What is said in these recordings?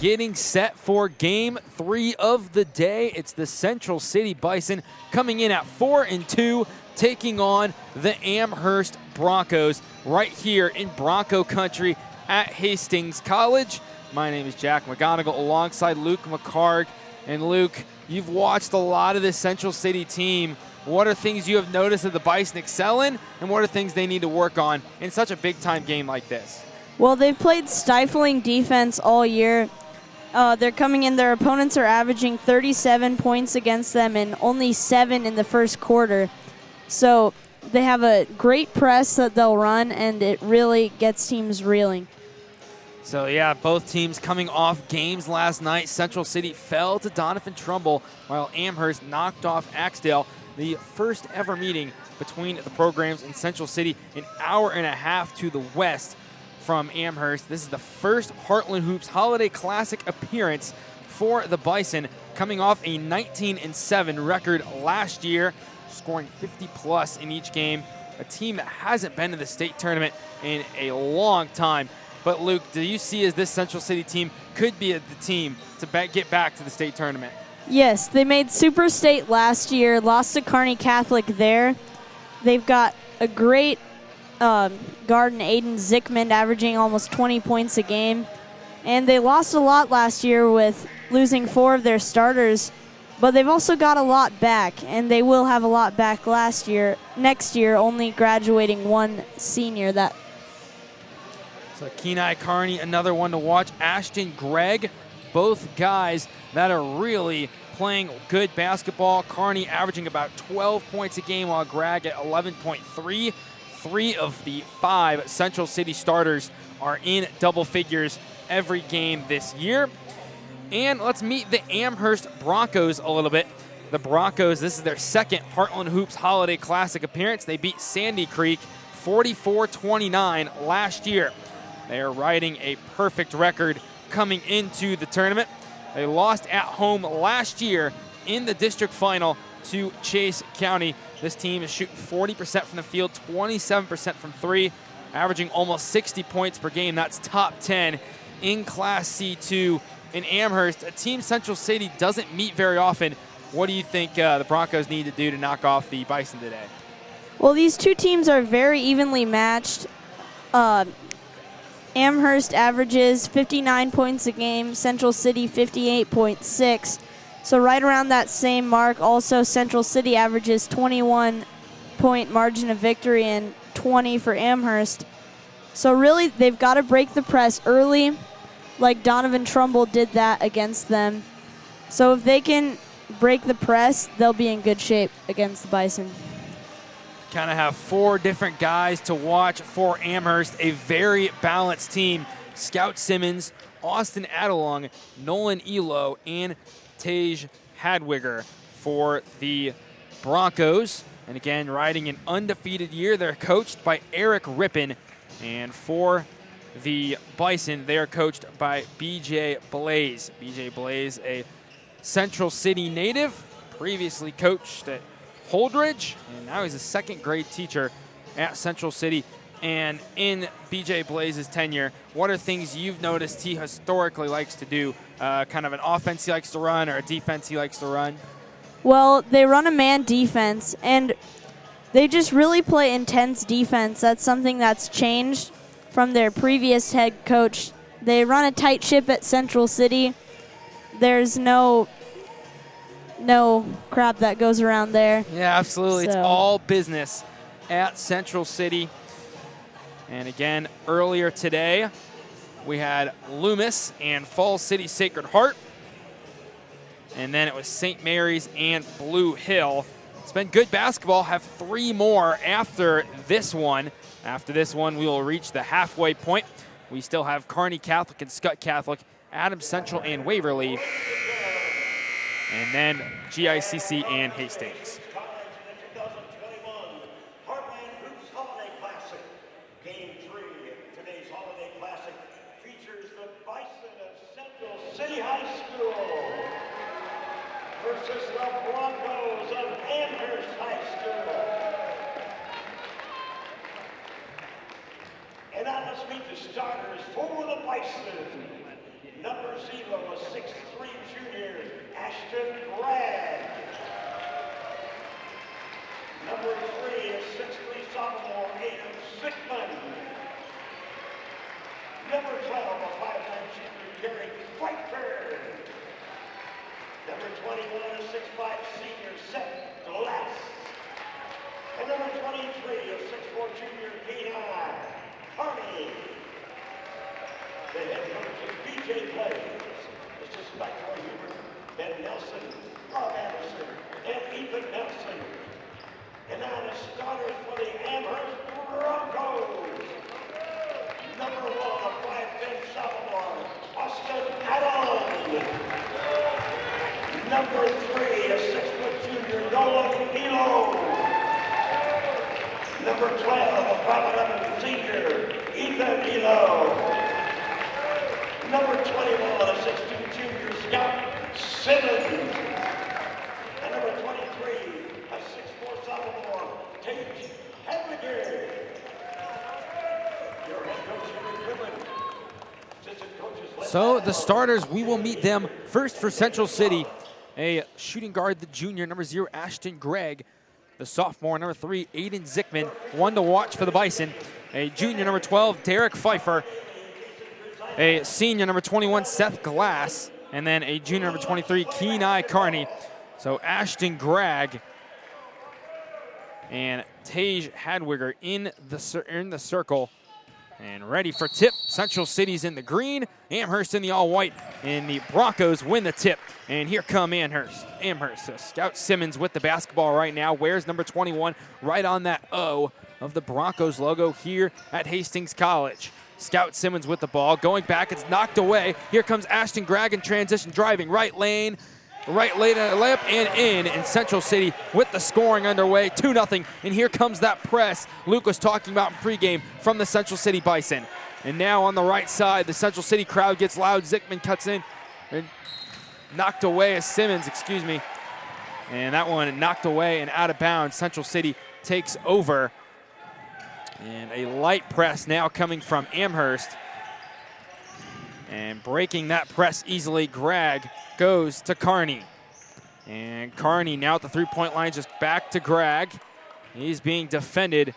getting set for game 3 of the day. It's the Central City Bison coming in at 4-2, taking on the Amherst Broncos right here in Bronco country at Hastings College. My name is Jack McGonigal alongside Luke McCarg. And Luke, you've watched a lot of this Central City team. What are things you have noticed that the Bison excel in, and what are things they need to work on in such a big-time game like this? Well, they've played stifling defense all year. They're coming in, their opponents are averaging 37 points against them and only 7 in the first quarter. So they have a great press that they'll run, and it really gets teams reeling. So, yeah, both teams coming off games last night. Central City fell to Donovan Trumbull, while Amherst knocked off Axdale. The first ever meeting between the programs in Central City, an hour and a half to the west from Amherst. This is the first Heartland Hoops Holiday Classic appearance for the Bison, coming off a 19-7 record last year, scoring 50-plus in each game. A team that hasn't been to the state tournament in a long time. But, Luke, do you see as this Central City team could be the team to get back to the state tournament? Yes, they made Super State last year, lost to Kearney Catholic there. They've got a great guard in Aiden Zickman, averaging almost 20 points a game. And they lost a lot last year with losing 4 of their starters, but they've also got a lot back, and they will have a lot back next year, only graduating 1 senior. So Kenai Kearney, another one to watch. Ashton Gregg, both guys that are really playing good basketball. Kearney averaging about 12 points a game, while Gregg at 11.3. 3 of the 5 Central City starters are in double figures every game this year. And let's meet the Amherst Broncos a little bit. The Broncos, this is their second Heartland Hoops Holiday Classic appearance. They beat Sandy Creek 44-29 last year. They are riding a perfect record coming into the tournament. They lost at home last year in the district final to Chase County. This team is shooting 40% from the field, 27% from 3, averaging almost 60 points per game. That's top 10 in Class C2 in Amherst. A team Central City doesn't meet very often. What do you think the Broncos need to do to knock off the Bison today? Well, these two teams are very evenly matched. Amherst averages 59 points a game, Central City 58.6. So right around that same mark. Also, Central City averages 21-point margin of victory and 20 for Amherst. So really, they've got to break the press early, like Donovan Trumbull did that against them. So if they can break the press, they'll be in good shape against the Bison. Kind of have 4 different guys to watch for Amherst, a very balanced team. Scout Simmons, Austin Adelung, Nolan Elo, and Tage Hadwiger for the Broncos. And again, riding an undefeated year, they're coached by Eric Rippon. And for the Bison, they are coached by BJ Blaze. BJ Blaze, a Central City native, previously coached at Holdridge, and now he's a second-grade teacher at Central City. And in BJ Blaze's tenure, what are things you've noticed he historically likes to do? Kind of an offense he likes to run or a defense he likes to run? Well, they run a man defense, and they just really play intense defense. That's something that's changed from their previous head coach. They run a tight ship at Central City. There's no crap that goes around there. Yeah, absolutely. So it's all business at Central City. And again, earlier today, we had Loomis and Falls City Sacred Heart. And then it was St. Mary's and Blue Hill. It's been good basketball. Have 3 more after this one. After this one, we will reach the halfway point. We still have Kearney Catholic and Scott Catholic, Adams Central and Waverly, and then GICC and Hastings. Heartland Hoops Holiday Classic. Game 3 of today's Holiday Classic features the Bison of Central City High School versus the Broncos of Amherst High School. And now let's meet the starters for the Bison. Number Elo, a 6'3" junior, Ashton Bragg. Number 3, a 6'3" sophomore, Aiden Zickman. Number 12, a 5'9" junior, Derek Pfeiffer. Number 21, a 6'5" senior, Seth Glass. And number 23, a 6'4" junior, Keenan Carney. The head coach is BJ Plays. Assistant by Troy Hubert, Ben Nelson, Rob Anderson, and Ethan Nelson. And now the starters for the Amherst Broncos. Number 1, a 5'10" sophomore, Austin Adams. Number 3, a 6-foot junior, Nolan Elo. Number 12, a 5'11" senior, Ethan Elo. Number 21, a 6'2" junior, Scout Simmons. And number 23, a 6'4" sophomore, Tage Hedwiger. Your head coach, Hubert Goodman. Assistant coaches, So the starters, we will meet them first for Central City. A shooting guard, the junior, number 0, Ashton Gregg. The sophomore, number 3, Aiden Zickman. One to watch for the Bison. A junior, number 12, Derek Pfeiffer. A senior, number 21, Seth Glass. And then a junior, number 23, Kenai Carney. So Ashton Gregg and Tage Hadwiger in the circle. And ready for tip. Central City's in the green, Amherst in the all-white, and the Broncos win the tip. And here come Amherst. So Scout Simmons with the basketball right now, wears number 21 right on that O of the Broncos logo here at Hastings College. Scout Simmons with the ball, going back, it's knocked away. Here comes Ashton Gregg in transition, driving right lane, layup and in, and Central City with the scoring underway, 2-0. And here comes that press Luke was talking about in pregame from the Central City Bison. And now on the right side, the Central City crowd gets loud. Zickman cuts in and knocked away as Simmons, and that one knocked away and out of bounds. Central City takes over. And a light press now coming from Amherst. And breaking that press easily, Gregg goes to Carney. And Carney now at the three-point line, just back to Gregg. He's being defended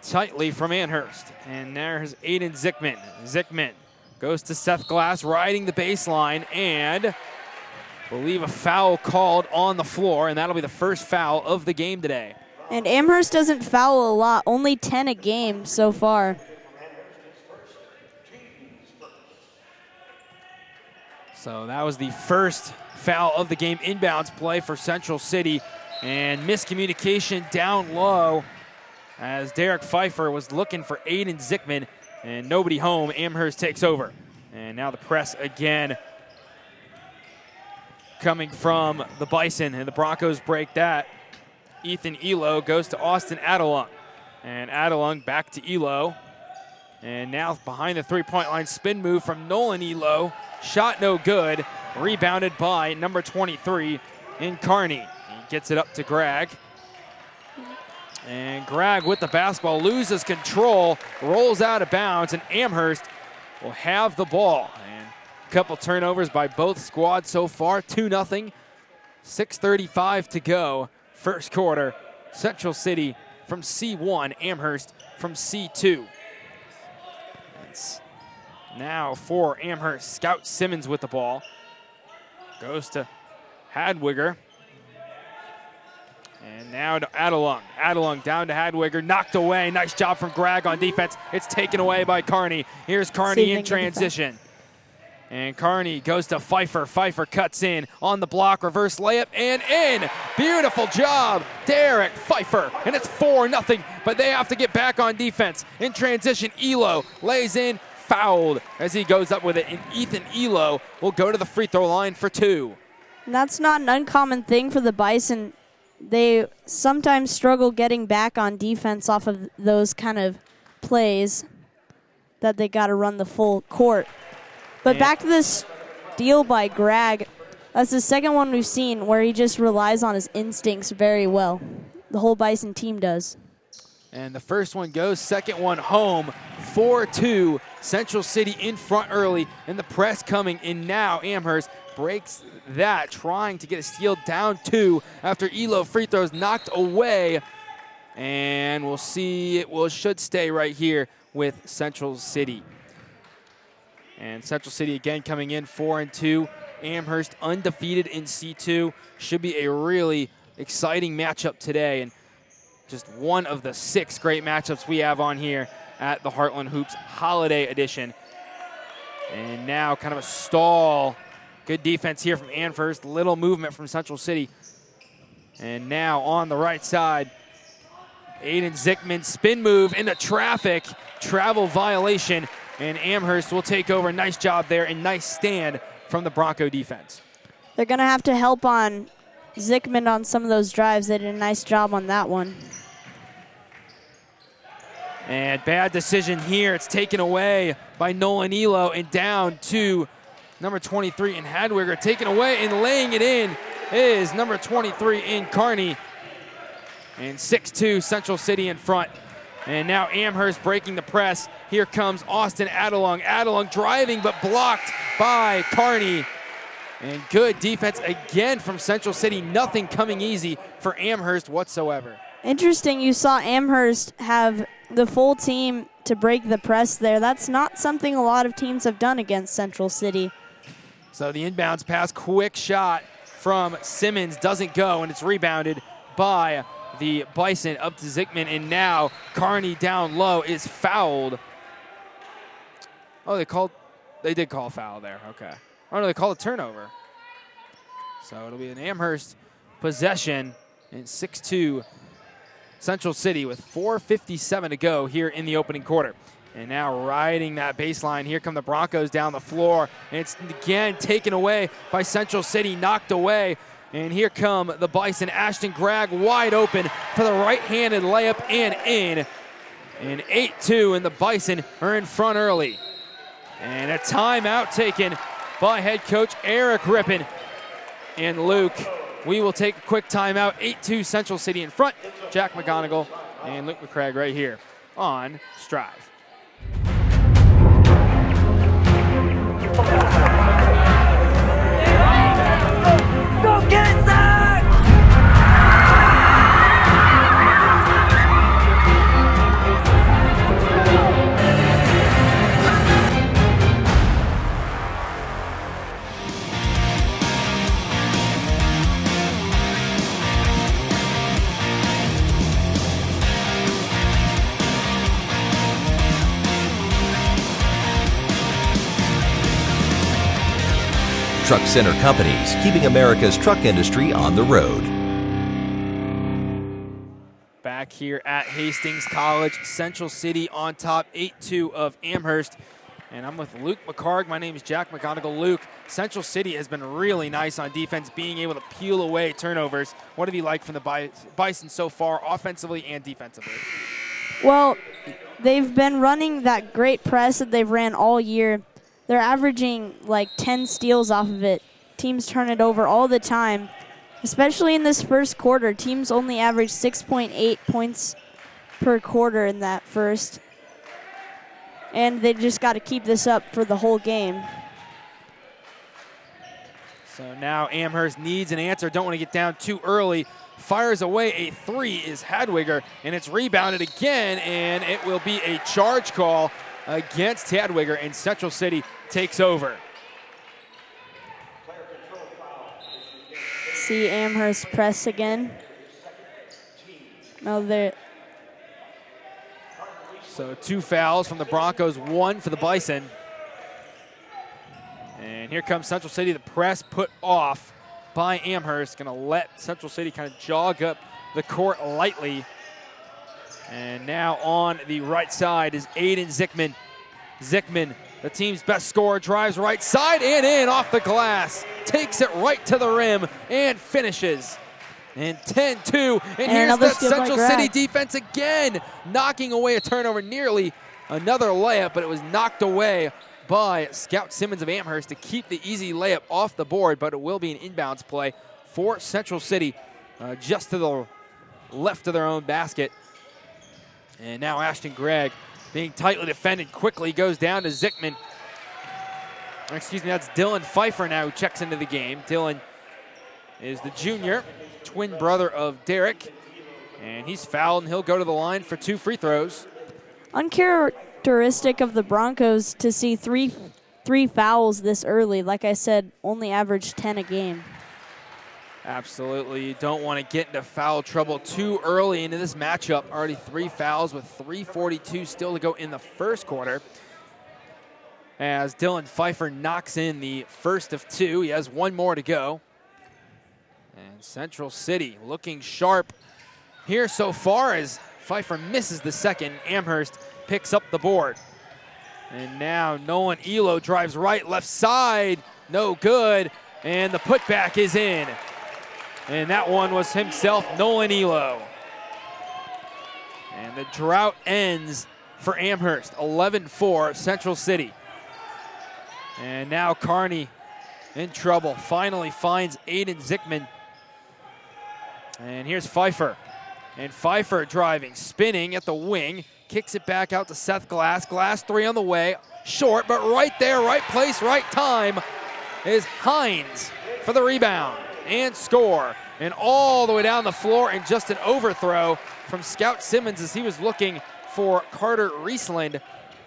tightly from Amherst. And there's Aiden Zickman. Zickman goes to Seth Glass, riding the baseline, and I believe a foul called on the floor, and that'll be the first foul of the game today. And Amherst doesn't foul a lot, only 10 a game so far. So that was the first foul of the game, inbounds play for Central City, and miscommunication down low as Derek Pfeiffer was looking for Aiden Zickman, and nobody home. Amherst takes over. And now the press again coming from the Bison, and the Broncos break that. Ethan Elo goes to Austin Adelung, and Adelung back to Elo. And now behind the three-point line, spin move from Nolan Elo. Shot no good. Rebounded by number 23 in Carney. He gets it up to Gregg. And Gregg with the basketball loses control, rolls out of bounds, and Amherst will have the ball. And a couple turnovers by both squads so far, 2-0. 6:35 to go. First quarter, Central City from C1, Amherst from C2. It's now for Amherst, Scout Simmons with the ball. Goes to Hadwiger. And now to Adelung. Adelung down to Hadwiger, knocked away. Nice job from Gregg on defense. It's taken away by Carney. Here's Carney in transition. And Carney goes to Pfeiffer. Pfeiffer cuts in on the block, reverse layup, and in. Beautiful job, Derek Pfeiffer. And it's 4-0, but they have to get back on defense. In transition, Elo lays in, fouled as he goes up with it. And Ethan Elo will go to the free throw line for 2. And that's not an uncommon thing for the Bison. They sometimes struggle getting back on defense off of those kind of plays that they got to run the full court. But back to this steal by Gregg. That's the second one we've seen where he just relies on his instincts very well. The whole Bison team does. And the first one goes, second one home. 4-2, Central City in front early, and the press coming in now. Amherst breaks that, trying to get a steal, down 2 after Elo free throws knocked away. And we'll see, should stay right here with Central City. And Central City again coming in 4-2. Amherst undefeated in C2. Should be a really exciting matchup today, and just one of the 6 great matchups we have on here at the Heartland Hoops Holiday Edition. And now kind of a stall. Good defense here from Amherst. Little movement from Central City. And now on the right side, Aiden Zickman, spin move into traffic, travel violation, and Amherst will take over. Nice job there and nice stand from the Bronco defense. They're going to have to help on Zickman on some of those drives. They did a nice job on that one. And bad decision here. It's taken away by Nolan Elo, and down to number 23 in Hadwiger. Taken away and laying it in is number 23 in Kearney. And 6-2 Central City in front. And now Amherst breaking the press. Here comes Austin Adelung. Adelung driving but blocked by Kearney. And good defense again from Central City. Nothing coming easy for Amherst whatsoever. Interesting, you saw Amherst have the full team to break the press there. That's not something a lot of teams have done against Central City. So the inbounds pass, quick shot from Simmons, doesn't go, and it's rebounded by the Bison up to Zickman, and now Kearney down low is fouled. Oh, they did call a foul there, okay. Oh no, they called a turnover. So it'll be an Amherst possession, and 6-2 Central City with 4:57 to go here in the opening quarter. And now riding that baseline, here come the Broncos down the floor. And it's again taken away by Central City, knocked away. And here come the Bison. Ashton Gregg wide open for the right-handed layup and in. And 8-2, and the Bison are in front early. And a timeout taken by head coach Eric Rippon. And Luke, we will take a quick timeout. 8-2 Central City in front. Jack McGonigal and Luke McCraig right here on Strive. Go get it, Zach! Truck Center Companies, keeping America's truck industry on the road. Back here at Hastings College, Central City on top, 8-2 of Amherst. And I'm with Luke McCarg. My name is Jack McGonigal. Luke, Central City has been really nice on defense, being able to peel away turnovers. What have you liked from the Bison so far, offensively and defensively? Well, they've been running that great press that they've ran all year. They're averaging like 10 steals off of it. Teams turn it over all the time, especially in this first quarter. Teams only average 6.8 points per quarter in that first. And they just got to keep this up for the whole game. So now Amherst needs an answer. Don't want to get down too early. Fires away a 3 is Hadwiger, and it's rebounded again, and it will be a charge call against Hadwiger, and Central City takes over. See Amherst press again. No, they're... So 2 fouls from the Broncos, 1 for the Bison. And here comes Central City. The press put off by Amherst. Going to let Central City kind of jog up the court lightly. And now on the right side is Aiden Zickman. Zickman, the team's best scorer, drives right side and in off the glass. Takes it right to the rim and finishes. And 10-2. And here's that Central City defense again, knocking away a turnover, nearly another layup, but it was knocked away by Scout Simmons of Amherst to keep the easy layup off the board, but it will be an inbounds play for Central City just to the left of their own basket. And now Ashton Gregg being tightly defended quickly goes down to Zickman. Excuse me, that's Dylan Pfeiffer now who checks into the game. Dylan is the junior, twin brother of Derek. And he's fouled, and he'll go to the line for 2 free throws. Uncharacteristic of the Broncos to see three fouls this early. Like I said, only averaged 10 a game. Absolutely. You don't want to get into foul trouble too early into this matchup. Already 3 fouls with 3:42 still to go in the first quarter. As Dylan Pfeiffer knocks in the first of 2. He has 1 more to go. And Central City looking sharp here so far as Pfeiffer misses the second. Amherst picks up the board. And now Nolan Elo drives right, left side, no good. And the putback is in. And that one was himself, Nolan Elo. And the drought ends for Amherst, 11-4 Central City. And now Kearney in trouble, finally finds Aiden Zickman. And here's Pfeiffer. And Pfeiffer driving, spinning at the wing, kicks it back out to Seth Glass. Glass 3 on the way, short, but right there, right place, right time is Hines for the rebound and score. And all the way down the floor, and just an overthrow from Scout Simmons as he was looking for Carter Riesland.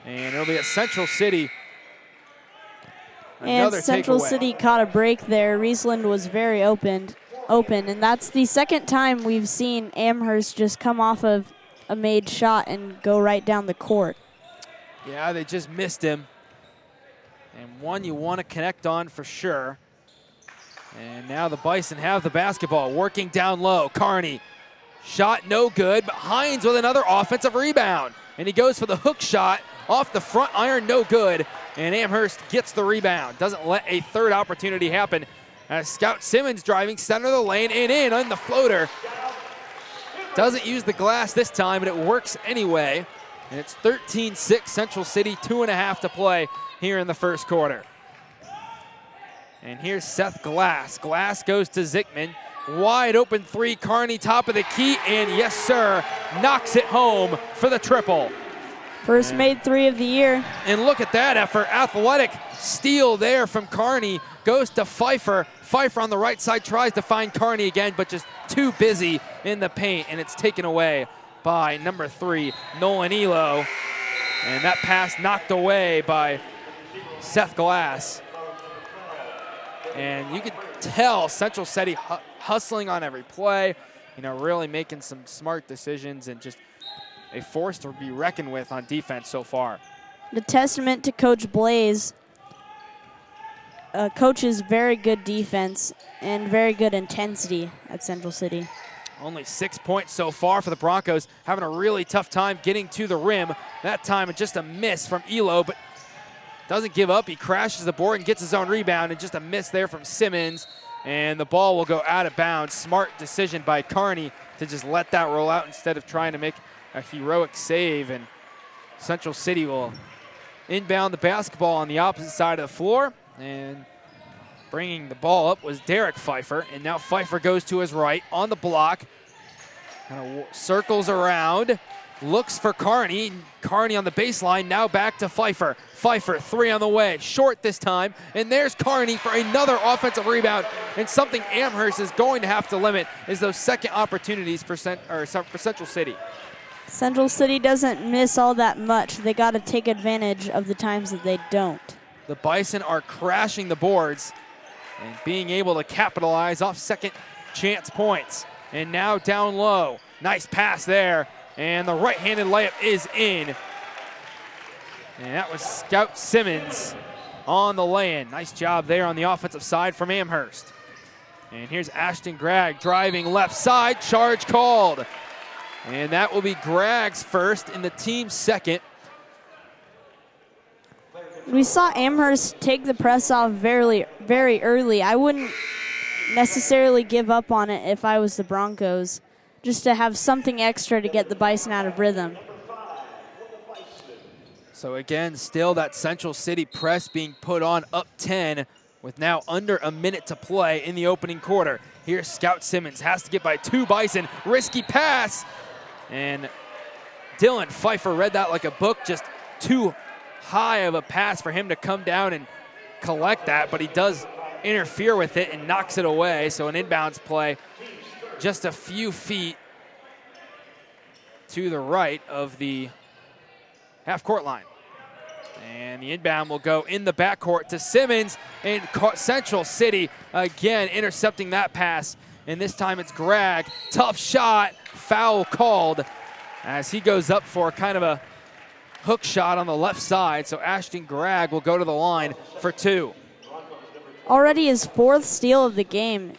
And it'll be at Central City. And Central City caught a break there. Riesland was very open, and that's the second time we've seen Amherst just come off of a made shot and go right down the court. Yeah, they just missed him. And one you want to connect on for sure. And now the Bison have the basketball, working down low. Kearney, shot no good, but Hines with another offensive rebound. And he goes for the hook shot off the front iron, no good. And Amherst gets the rebound. Doesn't let a third opportunity happen. As Scout Simmons driving center of the lane and in on the floater. Doesn't use the glass this time, but it works anyway. And it's 13-6 Central City, 2.5 to play here in the first quarter. And here's Seth Glass. Glass goes to Zickman. Wide open 3, Kearney top of the key, and yes sir, knocks it home for the triple. First made 3 of the year. And look at that effort, athletic steal there from Kearney. Goes to Pfeiffer. Pfeiffer on the right side tries to find Kearney again, but just too busy in the paint, and it's taken away by number 3, Nolan Elo. And that pass knocked away by Seth Glass. And you could tell Central City hustling on every play, you know, really making some smart decisions, and just a force to be reckoned with on defense so far. The testament to Coach Blaze. Coaches very good defense and very good intensity at Central City. Only 6 points so far for the Broncos, having a really tough time getting to the rim. That time just a miss from Elo, but doesn't give up. He crashes the board and gets his own rebound, and just a miss there from Simmons. And the ball will go out of bounds. Smart decision by Kearney to just let that roll out instead of trying to make a heroic save. And Central City will inbound the basketball on the opposite side of the floor. And bringing the ball up was Derek Pfeiffer. And now Pfeiffer goes to his right on the block. Kind of circles around. Looks for Kearney. Kearney on the baseline. Now back to Pfeiffer. Pfeiffer, 3 on the way. Short this time. And there's Kearney for another offensive rebound. And something Amherst is going to have to limit is those second opportunities for Central City. Central City doesn't miss all that much. They got to take advantage of the times that they don't. The Bison are crashing the boards and being able to capitalize off second chance points. And now down low. Nice pass there. And the right-handed layup is in. And that was Scout Simmons on the lay-in. Nice job there on the offensive side from Amherst. And here's Ashton Gregg driving left side. Charge called. And that will be Gregg's first and the team's second. We saw Amherst take the press off very early. I wouldn't necessarily give up on it if I was the Broncos, just to have something extra to get the Bison out of rhythm. So again, still that Central City press being put on up 10 with now under a minute to play in the opening quarter. Here's Scout Simmons, has to get by 2 Bison, risky pass, and Dylan Pfeiffer read that like a book, just too high of a pass for him to come down and collect that, but he does interfere with it and knocks it away. So an inbounds play just a few feet to the right of the half-court line. And the inbound will go in the backcourt to Simmons, and Central City again intercepting that pass. And this time it's Greg. Tough shot, foul called as he goes up for kind of a hook shot on the left side. So Ashton Gregg will go to the line for 2. Already his 4th steal of the game.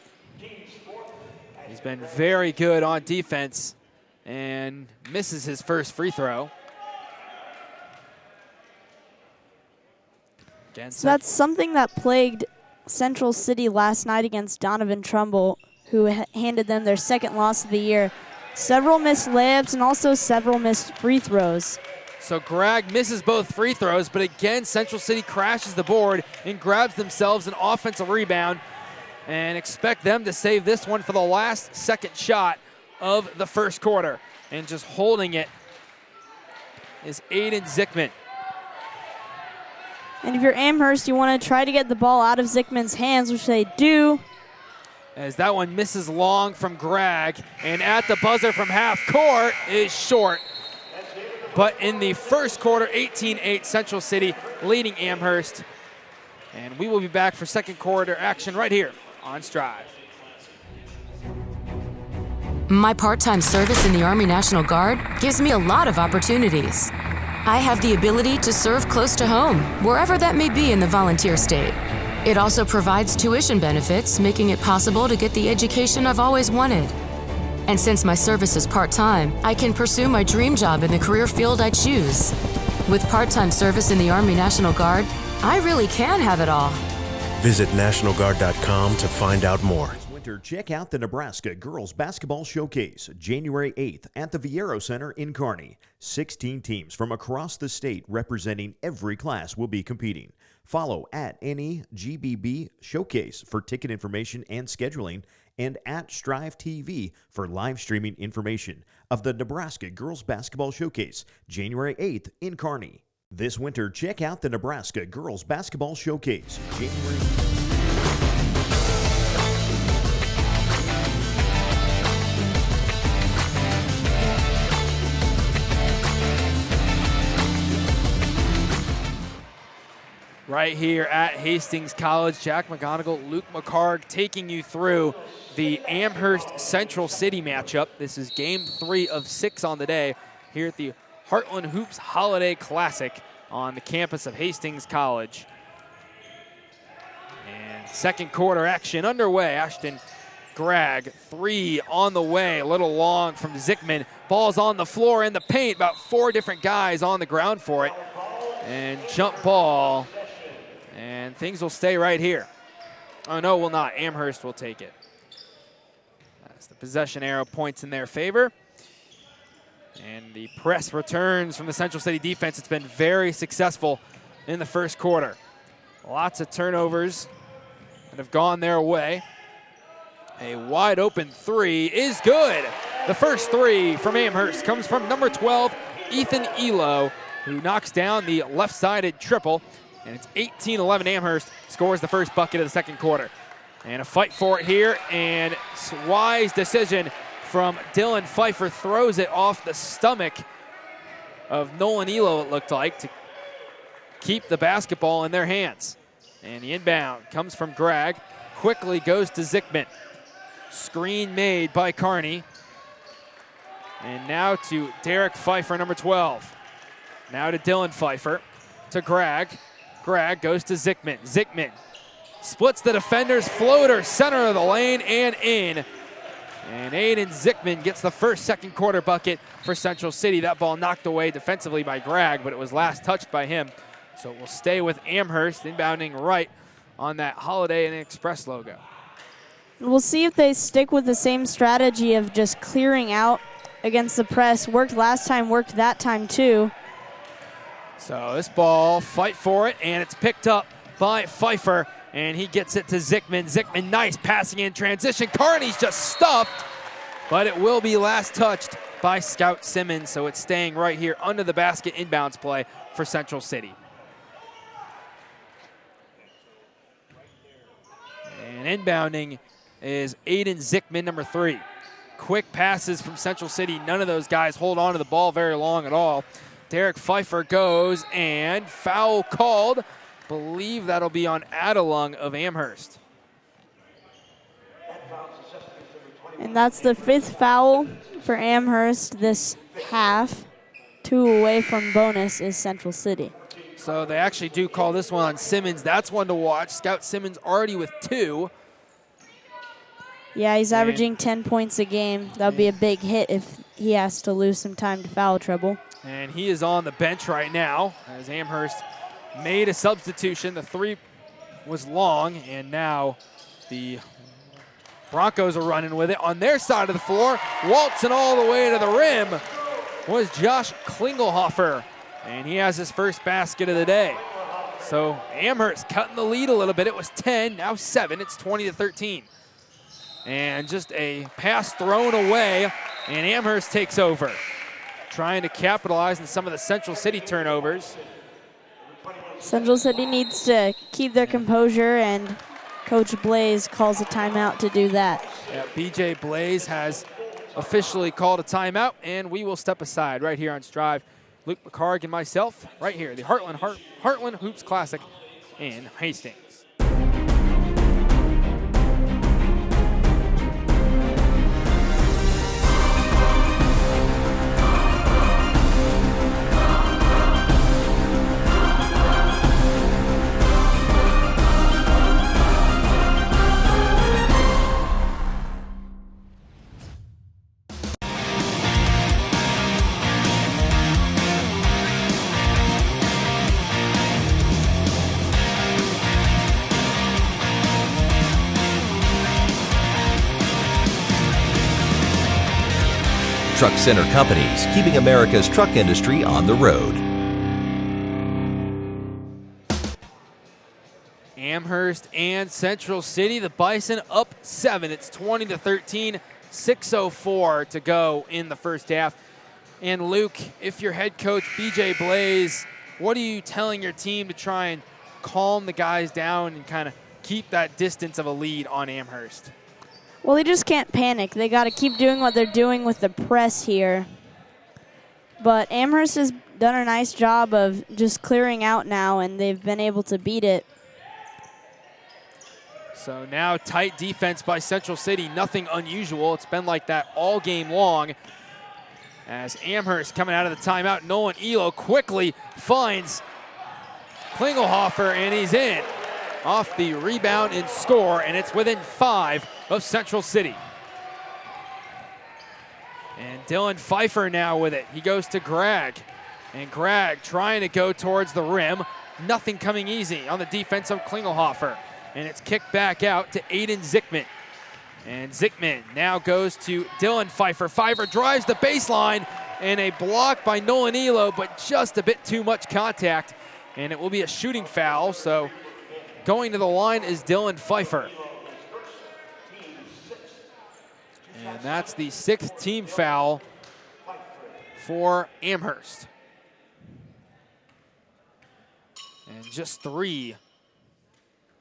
He's been very good on defense and misses his first free throw. So that's something that plagued Central City last night against Donovan Trumbull, who handed them their 2nd loss of the year. Several missed layups and also several missed free throws. So Gregg misses both free throws, but again, Central City crashes the board and grabs themselves an offensive rebound, and expect them to save this one for the last second shot of the first quarter. And just holding it is Aiden Zickman. And if you're Amherst, you want to try to get the ball out of Zickman's hands, which they do. As that one misses long from Gregg, and at the buzzer from half court is short. But in the first quarter, 18-8, Central City leading Amherst. And we will be back for second quarter action right here on Strive. My part-time service in the Army National Guard gives me a lot of opportunities. I have the ability to serve close to home, wherever that may be in the volunteer state. It also provides tuition benefits, making it possible to get the education I've always wanted. And since my service is part-time, I can pursue my dream job in the career field I choose. With part-time service in the Army National Guard, I really can have it all. Visit NationalGuard.com to find out more. Check out the Nebraska Girls Basketball Showcase, January 8th at the Viero Center in Kearney. 16 teams from across the state representing every class will be competing. Follow at NEGBB Showcase for ticket information and scheduling, and at Strive TV for live streaming information of the Nebraska Girls Basketball Showcase, January 8th in Kearney. This winter, check out the Nebraska Girls Basketball Showcase, January. Right here at Hastings College, Jack McGonigal, Luke McCarg taking you through the Amherst Central City matchup. This is game 3 of 6 on the day here at the Heartland Hoops Holiday Classic on the campus of Hastings College. And second quarter action underway. Ashton Gregg, 3 on the way, a little long from Zickman. Ball's on the floor in the paint, about 4 different guys on the ground for it. And jump ball. And things will stay right here. Oh, no, will not. Amherst will take it. As the possession arrow points in their favor. And the press returns from the Central City defense. It's been very successful in the first quarter. Lots of turnovers that have gone their way. A wide open 3 is good. The first 3 from Amherst comes from number 12, Ethan Elo, who knocks down the left-sided triple. And it's 18-11. Amherst scores the first bucket of the second quarter. And a fight for it here, and wise decision from Dylan Pfeiffer. Throws it off the stomach of Nolan Elo, it looked like, to keep the basketball in their hands. And the inbound comes from Gregg. Quickly goes to Zickman. Screen made by Kearney. And now to Derek Pfeiffer, number 12. Now to Dylan Pfeiffer, to Gregg. Gregg goes to Zickman. Zickman splits the defenders, floater, center of the lane, and in. And Aiden Zickman gets the first second quarter bucket for Central City. That ball knocked away defensively by Gregg, but it was last touched by him. So it will stay with Amherst, inbounding right on that Holiday Inn Express logo. We'll see if they stick with the same strategy of just clearing out against the press. Worked last time, worked that time too. So this ball, fight for it, and it's picked up by Pfeiffer, and he gets it to Zickman. Zickman, nice passing in transition. Kearney's just stuffed, but it will be last touched by Scout Simmons, so it's staying right here under the basket inbounds play for Central City. And inbounding is Aiden Zickman, number 3. Quick passes from Central City. None of those guys hold on to the ball very long at all. Derek Pfeiffer goes, and foul called. Believe that'll be on Adelung of Amherst. And that's the 5th foul for Amherst this half. 2 away from bonus is Central City. So they actually do call this one on Simmons. That's one to watch. Scout Simmons already with 2. Yeah, he's averaging 10 points a game. That would be a big hit if he has to lose some time to foul trouble. And he is on the bench right now as Amherst made a substitution. The 3 was long, and now the Broncos are running with it on their side of the floor. Waltzing all the way to the rim was Josh Klingelhofer, and he has his first basket of the day. So Amherst cutting the lead a little bit. It was 10, now 7. It's 20-13. And just a pass thrown away, and Amherst takes over, trying to capitalize on some of the Central City turnovers. Central City needs to keep their composure, and Coach Blaze calls a timeout to do that. Yeah, BJ Blaze has officially called a timeout, and we will step aside right here on Strive. Luke McCarg and myself right here, the Heartland Hoops Classic in Hastings. Truck Center Companies, keeping America's truck industry on the road. Amherst and Central City, the Bison up 7. It's 20-13, 6:04 to go in the first half. And Luke, if you're head coach BJ Blaze, what are you telling your team to try and calm the guys down and kind of keep that distance of a lead on Amherst? Well, they just can't panic. They got to keep doing what they're doing with the press here. But Amherst has done a nice job of just clearing out now, and they've been able to beat it. So now tight defense by Central City, nothing unusual. It's been like that all game long. As Amherst coming out of the timeout, Nolan Elo quickly finds Klingelhofer, and he's in. Off the rebound and score, and it's within 5 of Central City. And Dylan Pfeiffer now with it. He goes to Greg, and Greg trying to go towards the rim. Nothing coming easy on the defense of Klingelhofer. And it's kicked back out to Aiden Zickman. And Zickman now goes to Dylan Pfeiffer. Pfeiffer drives the baseline, and a block by Nolan Elo, but just a bit too much contact. And it will be a shooting foul, so going to the line is Dylan Pfeiffer. And that's the 6th team foul for Amherst. And just 3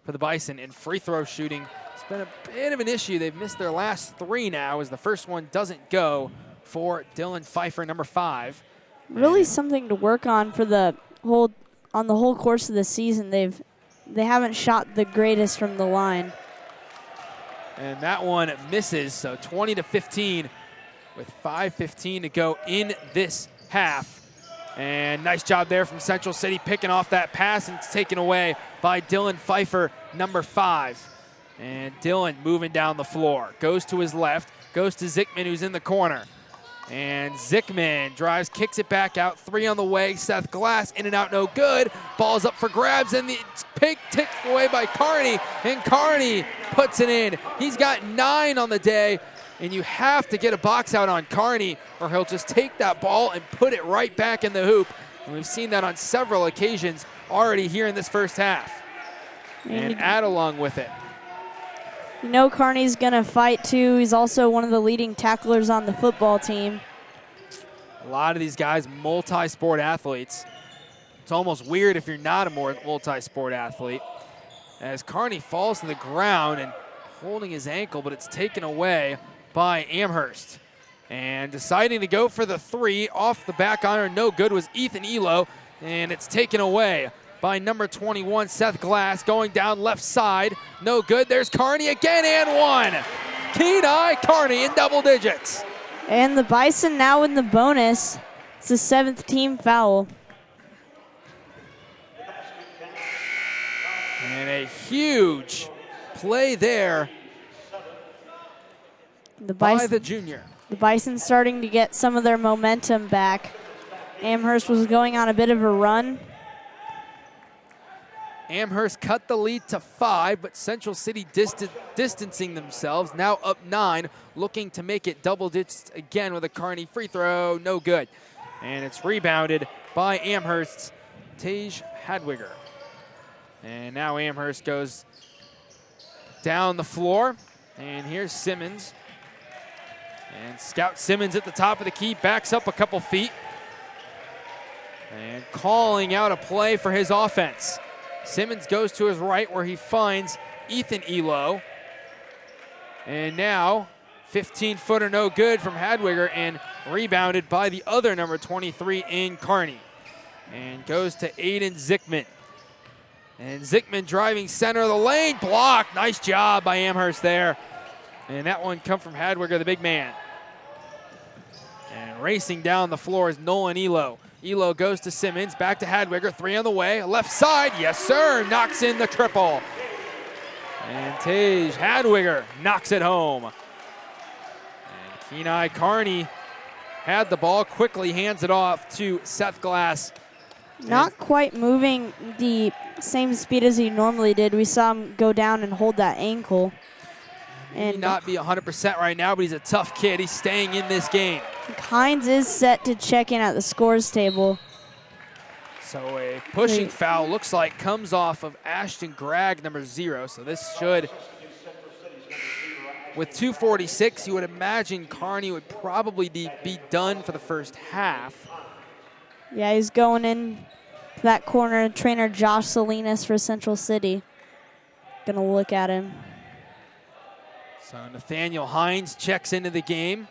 for the Bison. And free throw shooting, it's been a bit of an issue. They've missed their last 3 now, as the first one doesn't go for Dylan Pfeiffer, number 5. Really something to work on for the whole course of the season. They haven't shot the greatest from the line. And that one misses, so 20-15 with 5:15 to go in this half. And nice job there from Central City picking off that pass, and it's taken away by Dylan Pfeiffer, number 5. And Dylan moving down the floor. Goes to his left, goes to Zickman, who's in the corner. And Zickman drives, kicks it back out. 3 on the way. Seth Glass in and out, no good. Ball's up for grabs, and the pick ticked away by Carney. And Carney puts it in. He's got 9 on the day, and you have to get a box out on Carney, or he'll just take that ball and put it right back in the hoop. And we've seen that on several occasions already here in this first half. And Adelung with it. You know Carney's going to fight, too. He's also one of the leading tacklers on the football team. A lot of these guys, multi-sport athletes. It's almost weird if you're not a multi-sport athlete. As Kearney falls to the ground and holding his ankle, but it's taken away by Amherst. And deciding to go for the three off the back iron, no good, was Ethan Elo, and it's taken away by number 21, Seth Glass, going down left side. No good. There's Kearney again and one. Kenai Kearney in double digits. And the Bison now in the bonus. It's the 7th team foul. And a huge play there by the junior. The Bison starting to get some of their momentum back. Amherst was going on a bit of a run. Amherst cut the lead to 5, but Central City distancing themselves, now up 9, looking to make it double digits again with a Kearney free throw, no good. And it's rebounded by Amherst's Tage Hadwiger. And now Amherst goes down the floor, and here's Simmons. And Scout Simmons at the top of the key, backs up a couple feet, and calling out a play for his offense. Simmons goes to his right where he finds Ethan Elo. And now 15-footer no good from Hadwiger and rebounded by the other number 23 in Kearney. And goes to Aiden Zickman. And Zickman driving center of the lane, blocked. Nice job by Amherst there. And that one come from Hadwiger, the big man. And racing down the floor is Nolan Elo. Elo goes to Simmons, back to Hadwiger, 3 on the way, left side, yes sir, knocks in the triple. And Tage Hadwiger knocks it home. And Kenai Kearney had the ball, quickly hands it off to Seth Glass. Not quite moving the same speed as he normally did. We saw him go down and hold that ankle. And not be 100% right now, but he's a tough kid. He's staying in this game. Hines is set to check in at the scores table. So a pushing foul looks like comes off of Ashton Gregg, number 0. So this should, with 2:46, you would imagine Kearney would probably be done for the first half. Yeah, he's going in that corner. Trainer Josh Salinas for Central City. Gonna look at him. So Nathaniel Hines checks into the game.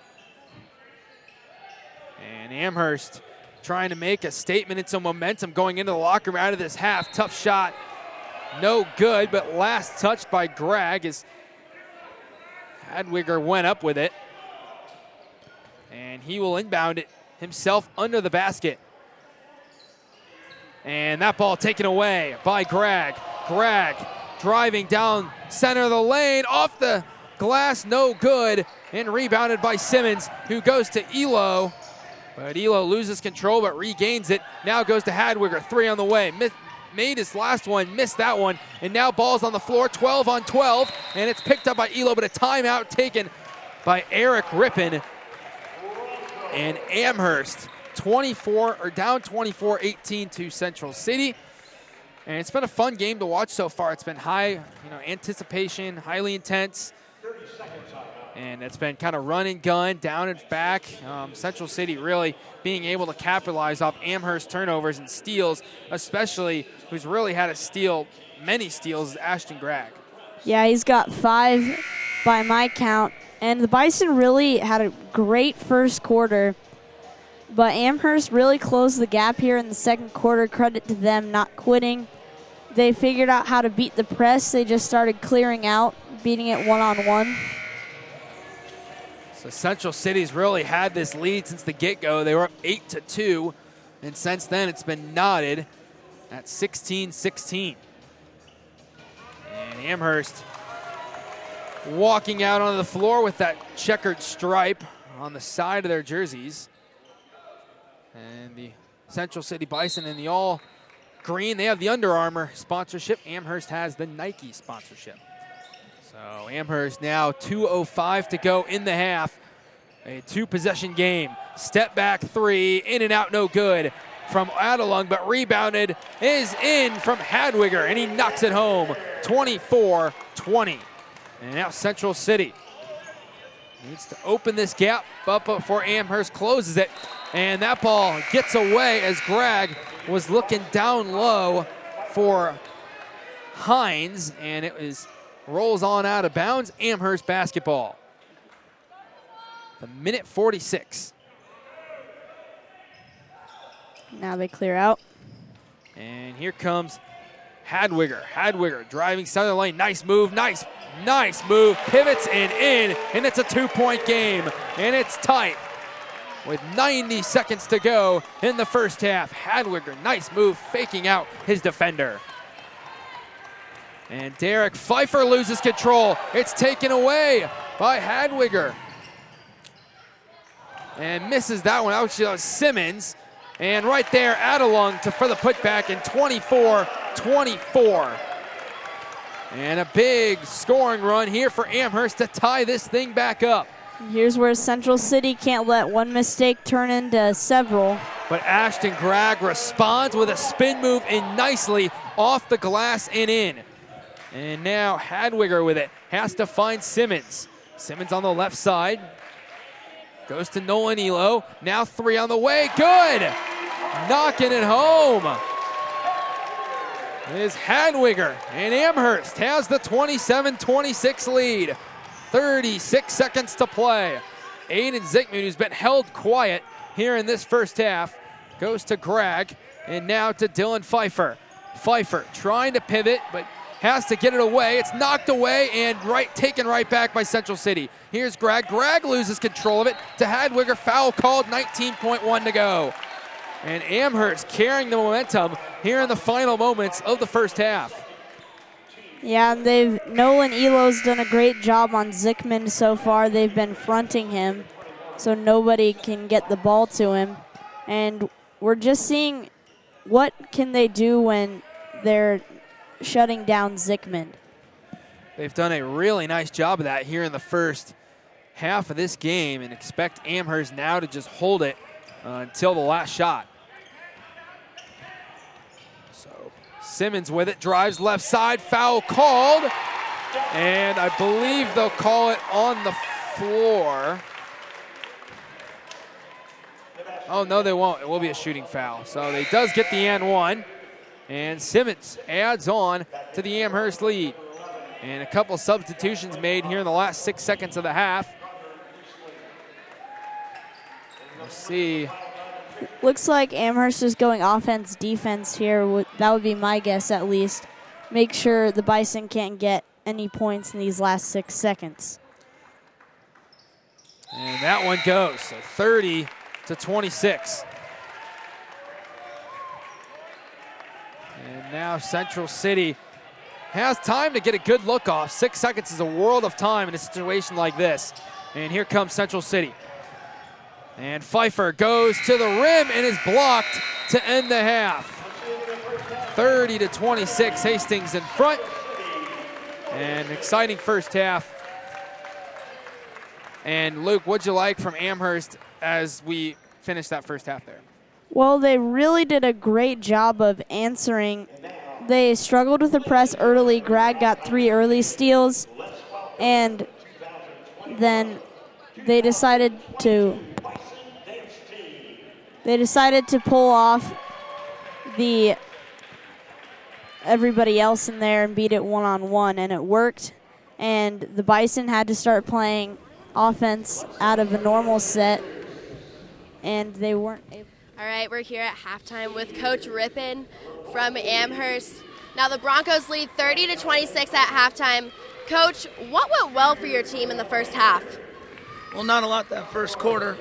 And Amherst trying to make a statement and some momentum going into the locker room out of this half. Tough shot, no good, but last touched by Gregg as Hadwiger went up with it. And he will inbound it himself under the basket. And that ball taken away by Gregg. Gregg driving down center of the lane, off the glass, no good, and rebounded by Simmons, who goes to Elo. But Elo loses control but regains it. Now goes to Hadwiger, 3 on the way. Made his last one, missed that one, and now ball's on the floor, 12 on 12, and it's picked up by Elo, but a timeout taken by Eric Rippon. And Amherst down 24-18 to Central City. And it's been a fun game to watch so far. It's been high, anticipation, highly intense. And it's been kind of run and gun, down and back. Central City really being able to capitalize off Amherst turnovers and steals, especially who's really had many steals, is Ashton Gregg. Yeah, he's got 5 by my count. And the Bison really had a great first quarter. But Amherst really closed the gap here in the second quarter. Credit to them not quitting. They figured out how to beat the press. They just started clearing out, beating it one-on-one. So Central City's really had this lead since the get-go. They were up 8-2, and since then it's been knotted at 16-16. And Amherst walking out onto the floor with that checkered stripe on the side of their jerseys. And the Central City Bison in the all green, they have the Under Armour sponsorship. Amherst has the Nike sponsorship. So Amherst now 2:05 to go in the half. A 2-possession game. Step back 3, in and out, no good from Adelung, but rebounded is in from Hadwiger, and he knocks it home, 24-20. And now Central City needs to open this gap up before Amherst closes it. And that ball gets away as Gregg was looking down low for Hines, and it rolls on out of bounds. Amherst basketball. The minute 46. Now they clear out. And here comes Hadwiger. Hadwiger driving center lane. Nice move, nice move. Pivots and in, and it's a 2-point game, and it's tight with 90 seconds to go in the first half. Hadwiger, nice move, faking out his defender. And Derek Pfeiffer loses control. It's taken away by Hadwiger. And misses that one out. Simmons. And right there, Adelung for the putback in 24-24. And a big scoring run here for Amherst to tie this thing back up. Here's where Central City can't let one mistake turn into several. But Ashton Gregg responds with a spin move in nicely off the glass and in. And now Hadwiger with it, has to find Simmons. Simmons on the left side. Goes to Nolan Elo. Now 3 on the way. Good! Knocking it home is Hadwiger. And Amherst has the 27-26 lead. 36 seconds to play. Aiden Zickman, who's been held quiet here in this first half, goes to Gregg. And now to Dylan Pfeiffer. Pfeiffer trying to pivot, but has to get it away. It's knocked away and taken right back by Central City. Here's Gregg. Gregg loses control of it to Hadwiger. Foul called, 19.1 to go. And Amherst carrying the momentum here in the final moments of the first half. Yeah, Nolan Elo's done a great job on Zickman so far. They've been fronting him so nobody can get the ball to him. And we're just seeing what can they do when they're shutting down Zickman. They've done a really nice job of that here in the first half of this game, and expect Amherst now to just hold it until the last shot. So Simmons with it, drives left side, foul called, and I believe they'll call it on the floor. Oh, no, they won't. It will be a shooting foul. So they does get the and one. And Simmons adds on to the Amherst lead. And a couple substitutions made here in the last 6 seconds of the half. We'll see. Looks like Amherst is going offense, defense here. That would be my guess at least. Make sure the Bison can't get any points in these last 6 seconds. And that one goes, so 30-26. And now Central City has time to get a good look off. 6 seconds is a world of time in a situation like this. And here comes Central City. And Pfeiffer goes to the rim and is blocked to end the half. 30-26, Hastings in front. And exciting first half. And Luke, what'd you like from Amherst as we finish that first half there? Well, they really did a great job of answering. They struggled with the press early. Gregg got 3 early steals, and then they decided to pull off everybody else in there and beat it one-on-one, and it worked. And the Bison had to start playing offense out of a normal set, and they weren't able. All right, we're here at halftime with Coach Rippon from Amherst. Now the Broncos lead 30-26 at halftime. Coach, what went well for your team in the first half? Well, not a lot that first quarter,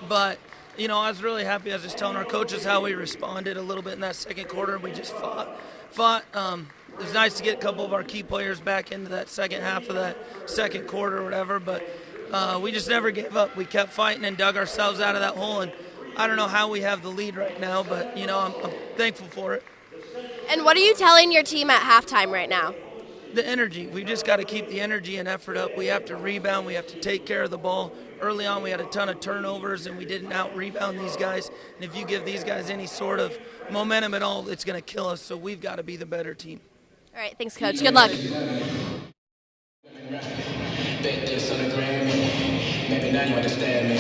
but you know, I was really happy. I was just telling our coaches how we responded a little bit in that second quarter. We just fought. It was nice to get a couple of our key players back into that second half of that second quarter or whatever, but we just never gave up. We kept fighting and dug ourselves out of that hole, and I don't know how we have the lead right now, but, you know, I'm thankful for it. And what are you telling your team at halftime right now? The energy. We've just got to keep the energy and effort up. We have to rebound. We have to take care of the ball. Early on, we had a ton of turnovers, and we didn't out-rebound these guys. And if you give these guys any sort of momentum at all, it's going to kill us. So we've got to be the better team. All right, thanks, Coach. Good luck. Maybe now you understand me.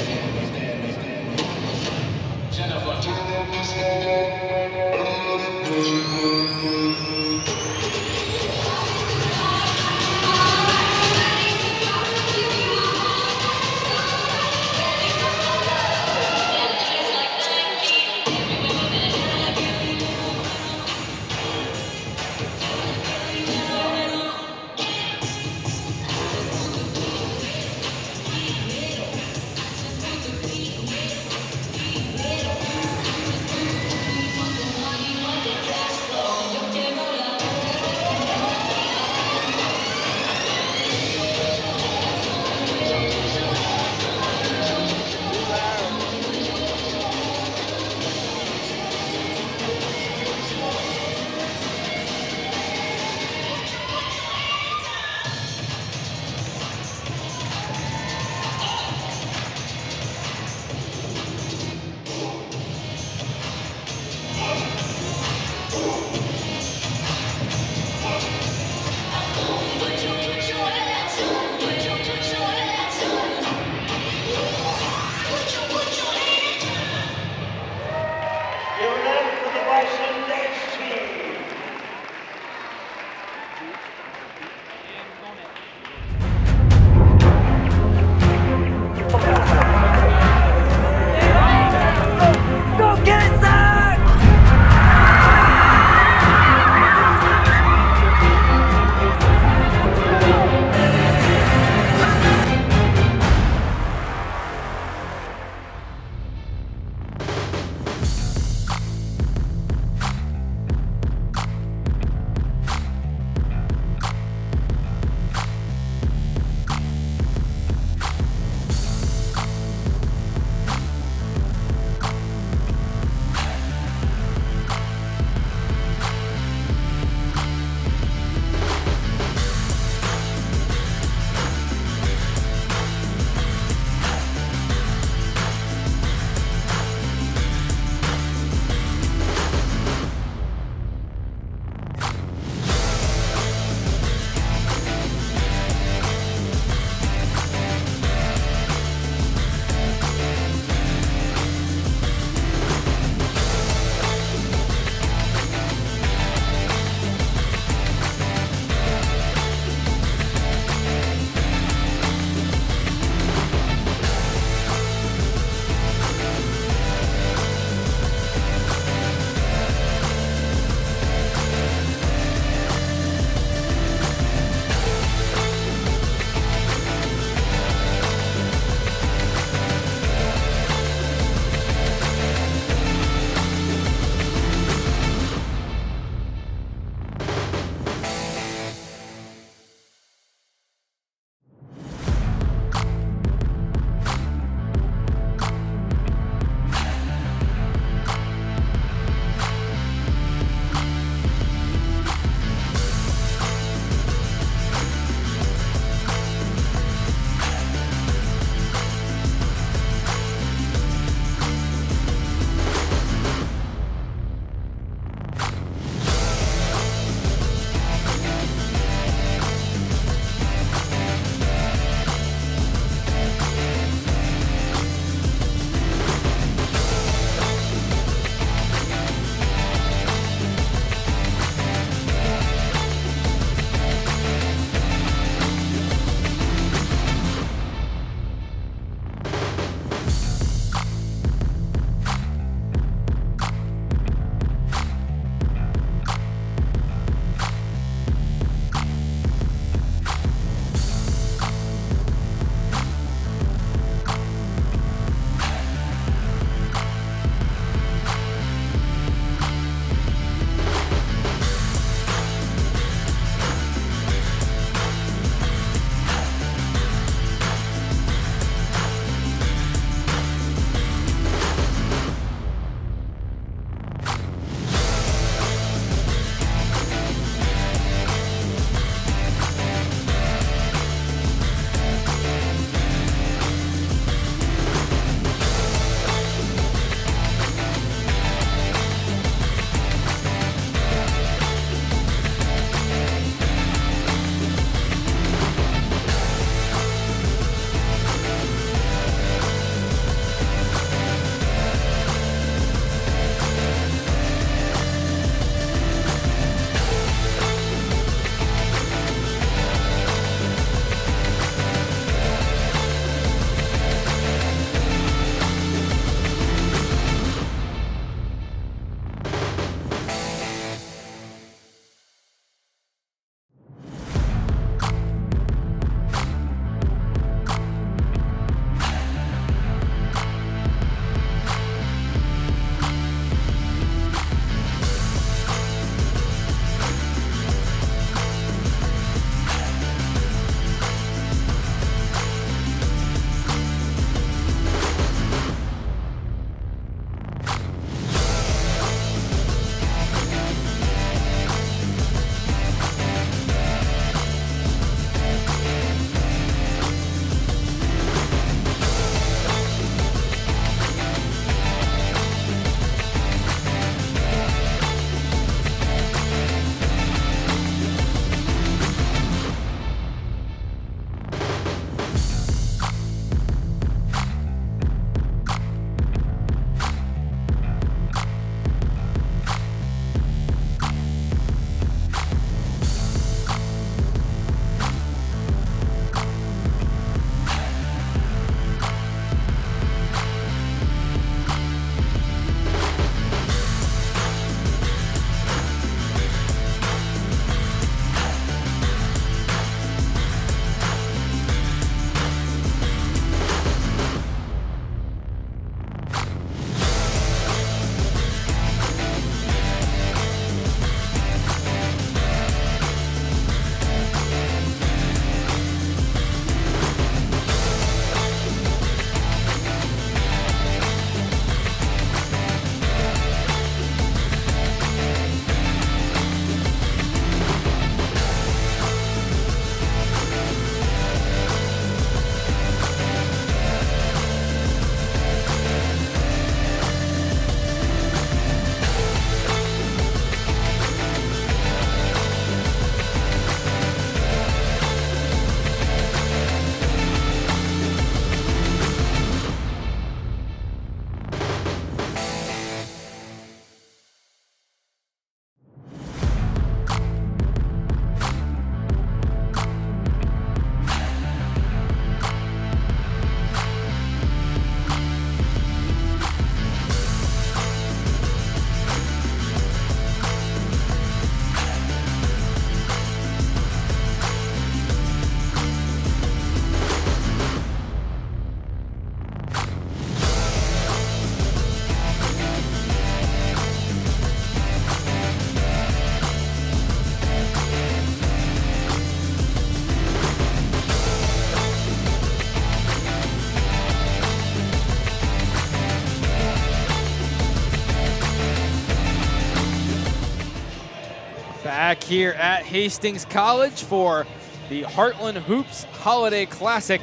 Back here at Hastings College for the Heartland Hoops Holiday Classic.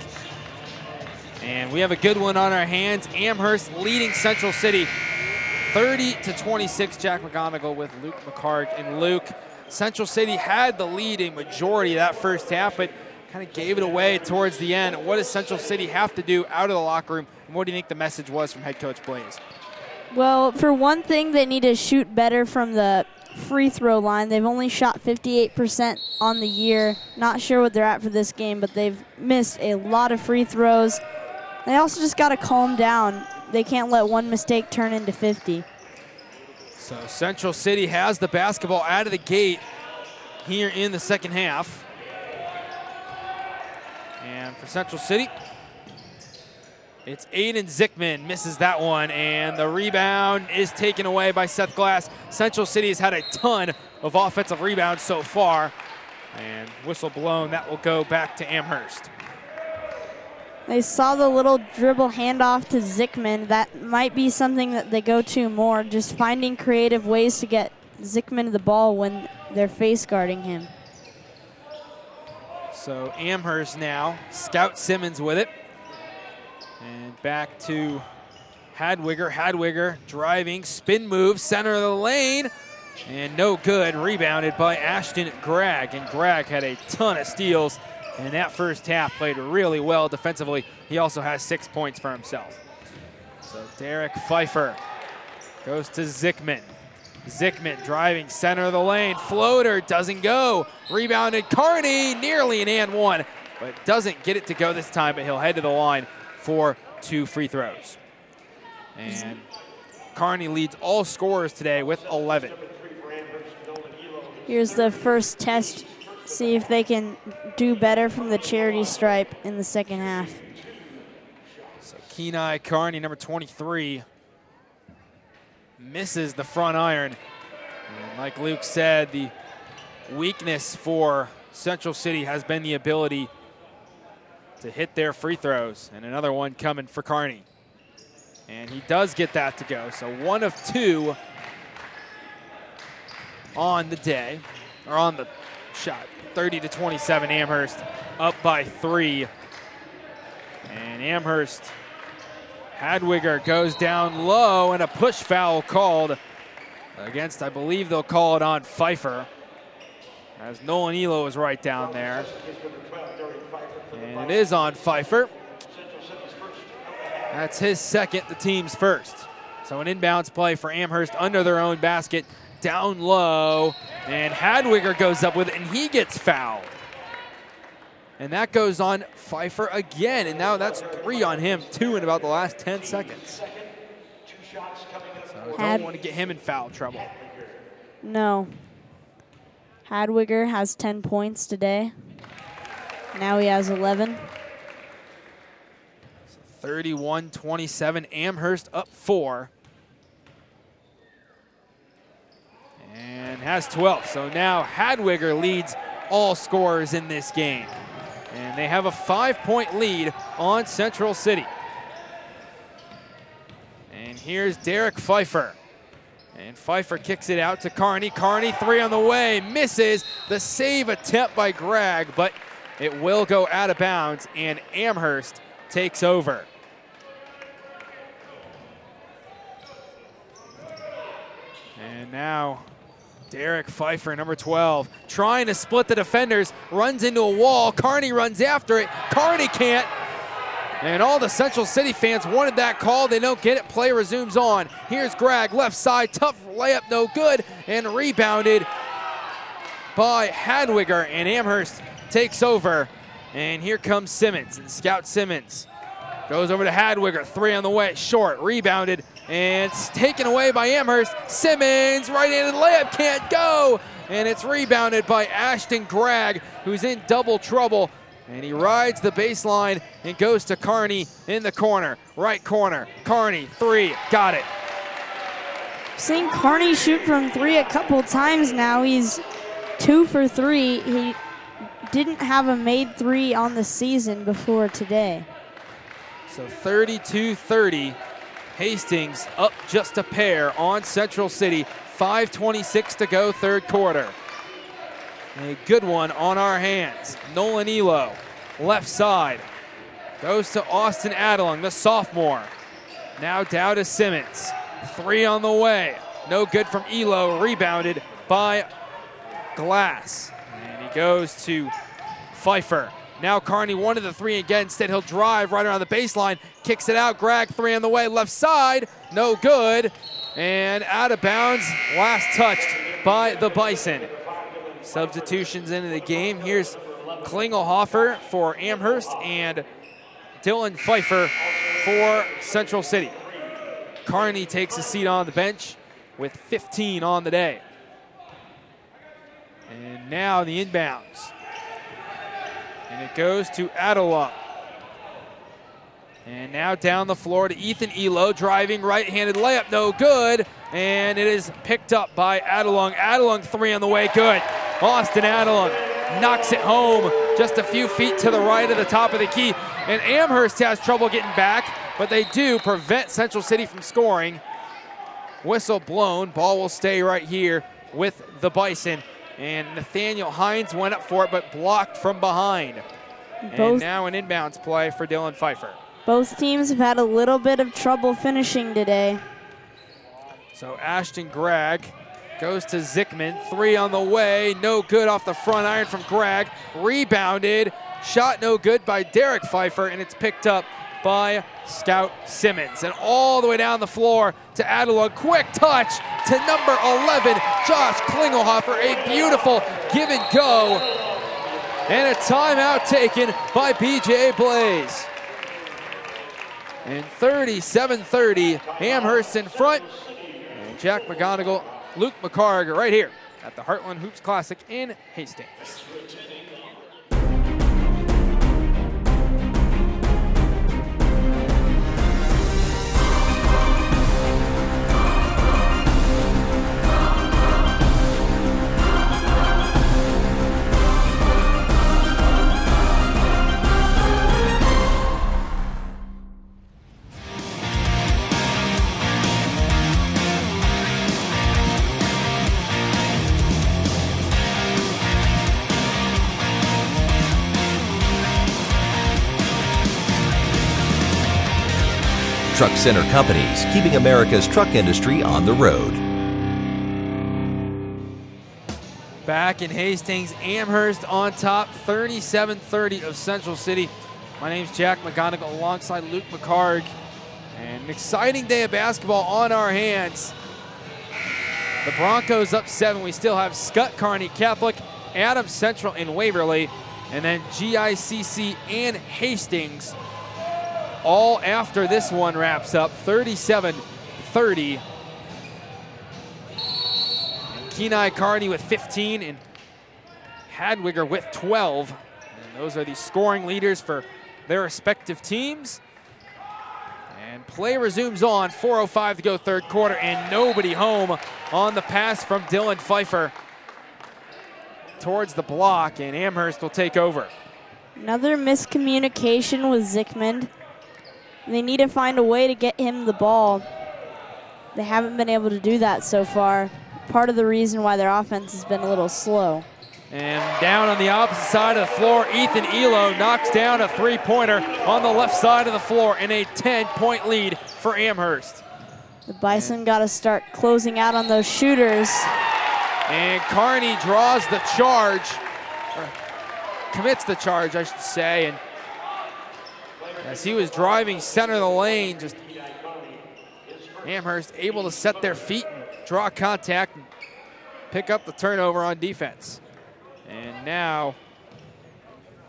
And we have a good one on our hands. Amherst leading Central City 30-26. Jack McGonigal with Luke McCarg. And Luke, Central City had the lead a majority of that first half, but kind of gave it away towards the end. What does Central City have to do out of the locker room? And what do you think the message was from head coach Blaze? Well, for one thing, they need to shoot better from the free throw line. They've only shot 58% on the year. Not sure what they're at for this game, but they've missed a lot of free throws. They also just got to calm down. They can't let one mistake turn into 50. So Central City has the basketball out of the gate here in the second half. And for Central City, it's Aiden Zickman misses that one, and the rebound is taken away by Seth Glass. Central City has had a ton of offensive rebounds so far, and whistle blown. That will go back to Amherst. They saw the little dribble handoff to Zickman. That might be something that they go to more, just finding creative ways to get Zickman the ball when they're face guarding him. So Amherst now, Scout Simmons with it. And back to Hadwiger. Hadwiger driving, spin move, center of the lane, and no good. Rebounded by Ashton Gregg, and Gregg had a ton of steals in that first half, played really well defensively. He also has 6 points for himself. So Derek Pfeiffer goes to Zickman. Zickman driving center of the lane, floater doesn't go. Rebounded Carney, nearly an and one, but doesn't get it to go this time, but he'll head to the line for 2 free throws. And Carney leads all scorers today with 11. Here's the first test. See if they can do better from the charity stripe in the second half. So Kenai Carney, number 23, misses the front iron. And like Luke said, the weakness for Central City has been the ability to hit their free throws, and another one coming for Carney. And he does get that to go. So 1 of 2 on the day, or on the shot. 30-27, Amherst up by 3. And Amherst, Hadwiger goes down low, and a push foul called against, I believe they'll call it on Pfeiffer, as Nolan Elo is right down there. And it is on Pfeiffer. That's his second, the team's first. So an inbounds play for Amherst under their own basket, down low, and Hadwiger goes up with it, and he gets fouled. And that goes on Pfeiffer again, and now that's 3 on him, 2 in about the last 10 seconds. So don't want to get him in foul trouble. No. Hadwiger has 10 points today. Now he has 11. 31-27, Amherst up 4. And has 12. So now Hadwiger leads all scorers in this game. And they have a 5-point lead on Central City. And here's Derek Pfeiffer. And Pfeiffer kicks it out to Carney. Carney, 3 on the way, misses. The save attempt by Gregg, but it will go out of bounds, and Amherst takes over. And now Derek Pfeiffer, number 12, trying to split the defenders, runs into a wall. Carney runs after it. Carney can't. And all the Central City fans wanted that call. They don't get it. Play resumes on. Here's Gregg, left side, tough layup, no good, and rebounded by Hadwiger, and Amherst takes over. And here comes Simmons, and Scout Simmons goes over to Hadwiger, 3 on the way, short, rebounded, and it's taken away by Amherst. Simmons, right-handed layup, can't go, and it's rebounded by Ashton Gregg, who's in double trouble. And he rides the baseline and goes to Carney in the corner. Right corner. Carney, 3. Got it. Seen Carney shoot from 3 a couple times now. He's 2 for 3. He didn't have a made 3 on the season before today. So 32-30. Hastings up just a pair on Central City. 5:26 to go, third quarter. A good one on our hands. Nolan Elo, left side. Goes to Austin Adelung, the sophomore. Now down to Simmons. 3 on the way. No good from Elo. Rebounded by Glass. And he goes to Pfeiffer. Now Kearney 1 of the 3 again. Instead, he'll drive right around the baseline. Kicks it out. Greg 3 on the way. Left side. No good. And out of bounds. Last touched by the Bison. Substitutions into the game. Here's Klingelhofer for Amherst and Dylan Pfeiffer for Central City. Kearney takes a seat on the bench with 15 on the day. And now the inbounds. And it goes to Adelung. And now down the floor to Ethan Elo, driving right-handed layup, no good. And it is picked up by Adelung. Adelung 3 on the way, good. Austin Adelung knocks it home just a few feet to the right of the top of the key. And Amherst has trouble getting back, but they do prevent Central City from scoring. Whistle blown, ball will stay right here with the Bison. And Nathaniel Hines went up for it, but blocked from behind. And now an inbounds play for Dylan Pfeiffer. Both teams have had a little bit of trouble finishing today. So Ashton Gregg goes to Zickman, 3 on the way, no good off the front iron from Gregg. Rebounded, shot no good by Derek Pfeiffer, and it's picked up by Scout Simmons. And all the way down the floor to Adelung, quick touch to number 11, Josh Klingelhofer, a beautiful give and go. And a timeout taken by BJ Blaze. And 37-30, Amherst in front. And Jack McGonigal, Luke McCarg right here at the Heartland Hoops Classic in Hastings. Truck Center Companies, keeping America's truck industry on the road. Back in Hastings, Amherst on top, 37-30 of Central City. My name's Jack McGonigal alongside Luke McCarg. And an exciting day of basketball on our hands. The Broncos up 7. We still have Scott Kearney Catholic, Adams Central in Waverly, and then GICC and Hastings. All after this one wraps up, 37-30. Kenai Kearney with 15 and Hadwiger with 12. And those are the scoring leaders for their respective teams. And play resumes on, 4:05 to go third quarter, and nobody home on the pass from Dylan Pfeiffer towards the block, and Amherst will take over. Another miscommunication with Zickman. They need to find a way to get him the ball. They haven't been able to do that so far. Part of the reason why their offense has been a little slow. And down on the opposite side of the floor, Ethan Elo knocks down a three-pointer on the left side of the floor in a 10-point lead for Amherst. The Bison got to start closing out on those shooters. And Kearney draws the charge, or commits the charge, I should say, and as he was driving center of the lane, just Amherst able to set their feet and draw contact and pick up the turnover on defense. And now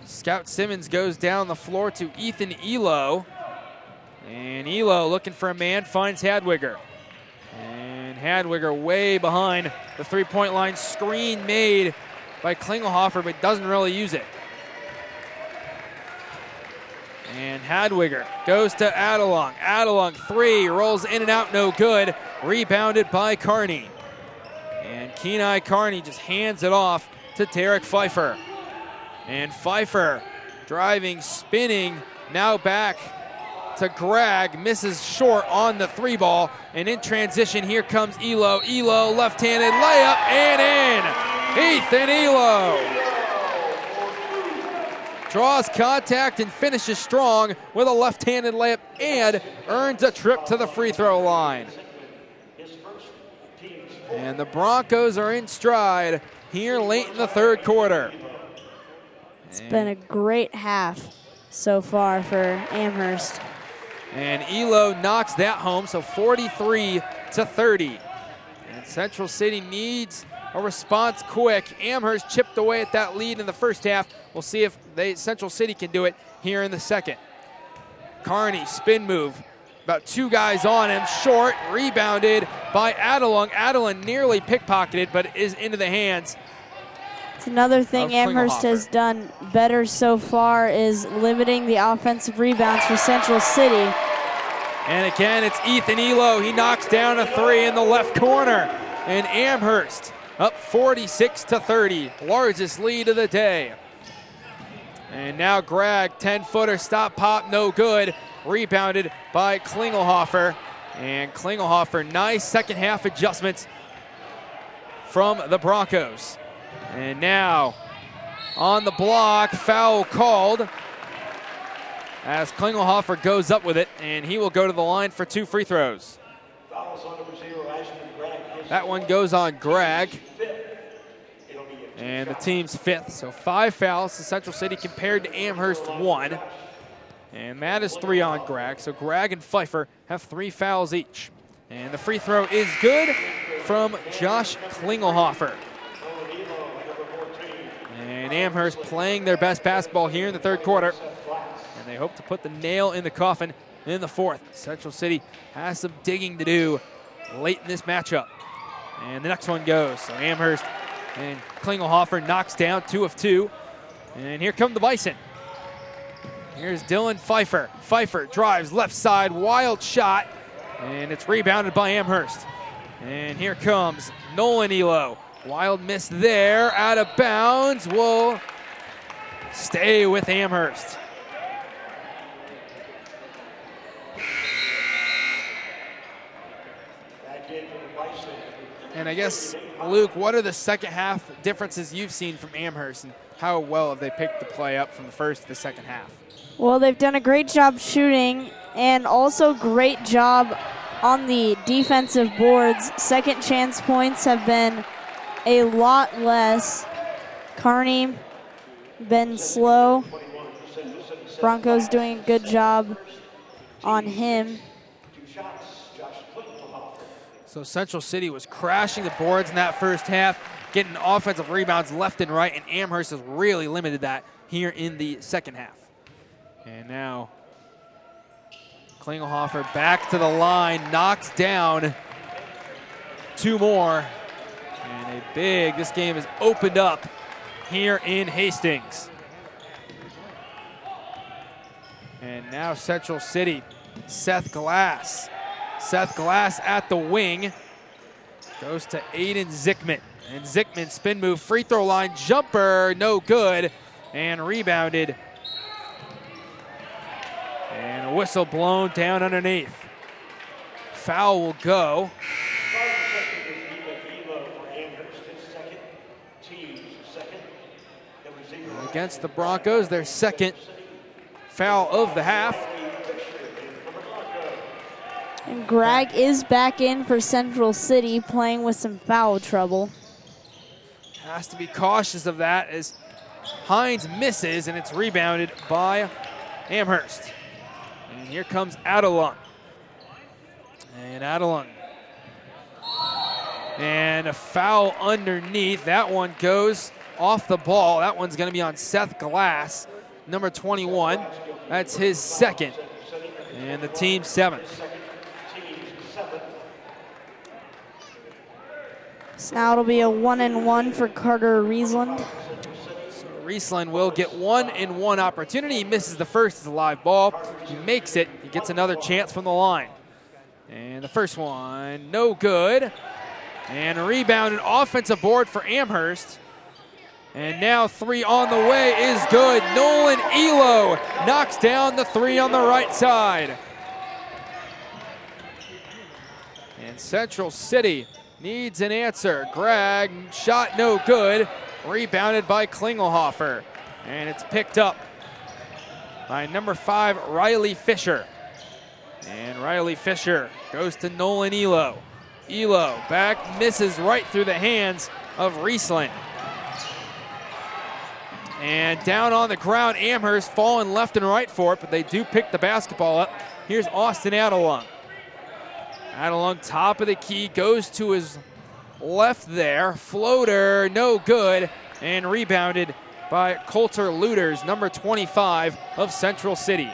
Scout Simmons goes down the floor to Ethan Elo. And Elo looking for a man, finds Hadwiger. And Hadwiger way behind the three-point line. Screen made by Klingelhofer, but doesn't really use it. And Hadwiger goes to Adelung. Adelung 3, rolls in and out, no good. Rebounded by Kearney. And Kenai Kearney just hands it off to Derek Pfeiffer. And Pfeiffer driving, spinning, now back to Gregg, misses short on the three ball. And in transition, here comes Elo. Elo, left-handed layup and in. Ethan Elo draws contact and finishes strong with a left-handed layup and earns a trip to the free throw line. And the Broncos are in stride here late in the third quarter. It's been a great half so far for Amherst. And Elo knocks that home, so 43-30. And Central City needs a response quick. Amherst chipped away at that lead in the first half. We'll see if Central City can do it here in the second. Carney, spin move. About two guys on him, short, rebounded by Adelung. Adelung nearly pickpocketed, but is into the hands. It's another thing Amherst has done better so far is limiting the offensive rebounds for Central City. And again, it's Ethan Elo. He knocks down a three in the left corner. And Amherst up 46-30, largest lead of the day. And now Gregg, 10-footer, stop pop, no good. Rebounded by Klingelhofer. And Klingelhofer, nice second half adjustments from the Broncos. And now on the block, foul called as Klingelhofer goes up with it, and he will go to the line for two free throws. That one goes on Gregg. And the team's fifth, so 5 fouls to Central City compared to Amherst 1. And that is 3 on Gregg, so Gregg and Pfeiffer have 3 fouls each. And the free throw is good from Josh Klingelhofer. And Amherst playing their best basketball here in the third quarter. And they hope to put the nail in the coffin in the fourth. Central City has some digging to do late in this matchup. And the next one goes, so Amherst and Klingelhofer knocks down 2 of 2. And here come the Bison. Here's Dylan Pfeiffer. Pfeiffer drives left side, wild shot, and it's rebounded by Amherst. And here comes Nolan Elo. Wild miss there, out of bounds, will stay with Amherst. And I guess, Luke, what are the second half differences you've seen from Amherst, and how well have they picked the play up from the first to the second half? Well, they've done a great job shooting and also great job on the defensive boards. Second chance points have been a lot less. Carney been slow. Broncos doing a good job on him. So Central City was crashing the boards in that first half, getting offensive rebounds left and right, and Amherst has really limited that here in the second half. And now Klingelhofer back to the line, knocks down 2 more. And this game is opened up here in Hastings. And now Central City, Seth Glass. Seth Glass at the wing, goes to Aiden Zickman. And Zickman spin move, free throw line, jumper, no good, and rebounded. And a whistle blown down underneath. Foul will go. Against the Broncos, their second foul of the half. And Gregg is back in for Central City, playing with some foul trouble. Has to be cautious of that as Hines misses, and it's rebounded by Amherst. And here comes Adelung. And Adelung. And a foul underneath. That one goes off the ball. That one's going to be on Seth Glass, number 21. That's his second. And the team's 7th. So now it'll be a 1-and-1 for Carter Riesland. So Riesland will get 1-and-1 opportunity. He misses the first, it's a live ball. He makes it, he gets another chance from the line. And the first one, no good. And a rebounded offensive board for Amherst. And now 3 on the way is good. Nolan Elo knocks down the 3 on the right side. And Central City needs an answer. Greg, shot no good. Rebounded by Klingelhofer. And it's picked up by number 5, Riley Fisher. And Riley Fisher goes to Nolan Elo. Elo back, misses right through the hands of Riesland. And down on the ground, Amherst falling left and right for it, but they do pick the basketball up. Here's Austin Adelung. Adelung, top of the key, goes to his left there. Floater, no good, and rebounded by Coulter Luters, number 25 of Central City.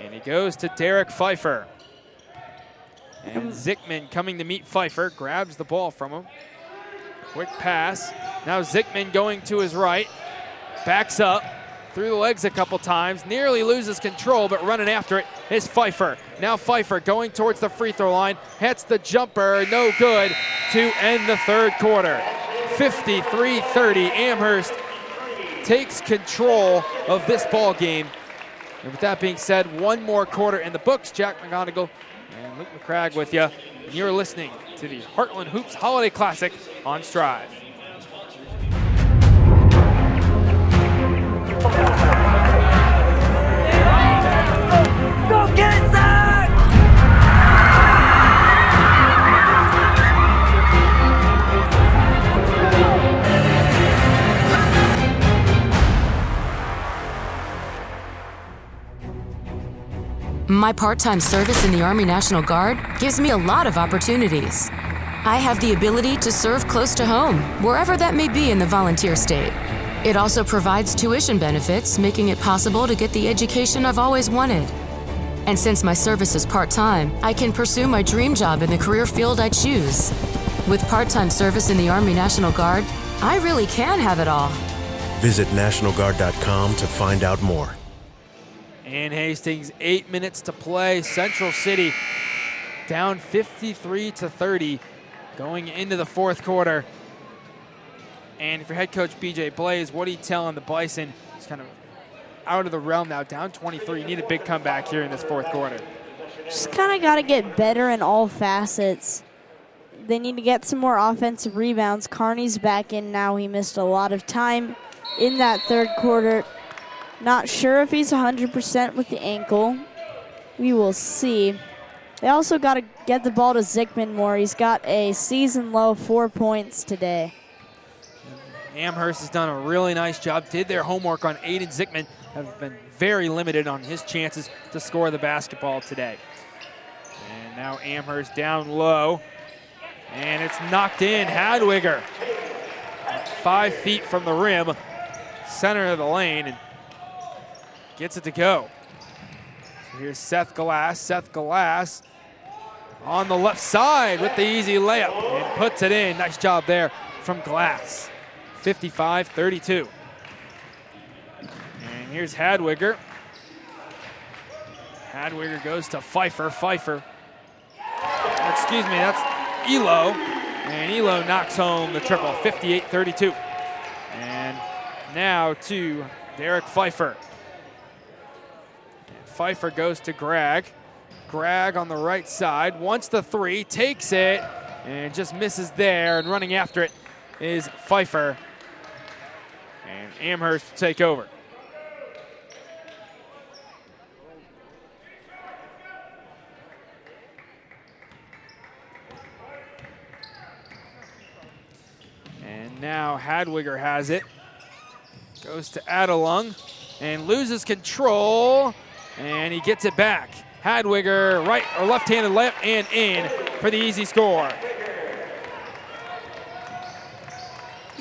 And he goes to Derek Pfeiffer. And Zickman coming to meet Pfeiffer, grabs the ball from him. Quick pass. Now Zickman going to his right. Backs up, through the legs a couple times, nearly loses control, but running after it is Pfeiffer. Now Pfeiffer going towards the free throw line, hits the jumper, no good, to end the third quarter. 53-30, Amherst takes control of this ball game. And with that being said, one more quarter in the books. Jack McGonigal and Luke McCragg with you. And you're listening to the Heartland Hoops Holiday Classic on Strive. Go get it, Zach! My part-time service in the Army National Guard gives me a lot of opportunities. I have the ability to serve close to home, wherever that may be in the volunteer state. It also provides tuition benefits, making it possible to get the education I've always wanted. And since my service is part-time, I can pursue my dream job in the career field I choose. With part-time service in the Army National Guard, I really can have it all. Visit NationalGuard.com to find out more. And Hastings, 8 minutes to play. Central City down 53-30 going into the fourth quarter. And for head coach BJ Blaze, what are you telling the Bison? It's kind of out of the realm now, down 23. You need a big comeback here in this fourth quarter. Just kind of got to get better in all facets. They need to get some more offensive rebounds. Carney's back in now. He missed a lot of time in that third quarter. Not sure if he's 100% with the ankle. We will see. They also got to get the ball to Zickman more. He's got a season-low 4 points today. Amherst has done a really nice job, did their homework on Aiden Zickman, have been very limited on his chances to score the basketball today. And now Amherst down low, and it's knocked in. Hadwiger, 5 feet from the rim, center of the lane, and gets it to go. So here's Seth Glass. Seth Glass on the left side with the easy layup and puts it in. Nice job there from Glass. 55-32. And here's Hadwiger. Hadwiger goes to Pfeiffer. Pfeiffer, excuse me, that's Elo. And Elo knocks home the triple, 58-32. And now to Derek Pfeiffer. And Pfeiffer goes to Greg. Greg on the right side, wants the three, takes it, and just misses there. And running after it is Pfeiffer. And Amherst will take over. And now Hadwiger has it. Goes to Adelung and loses control, and he gets it back. Hadwiger, right or left-handed layup and in for the easy score.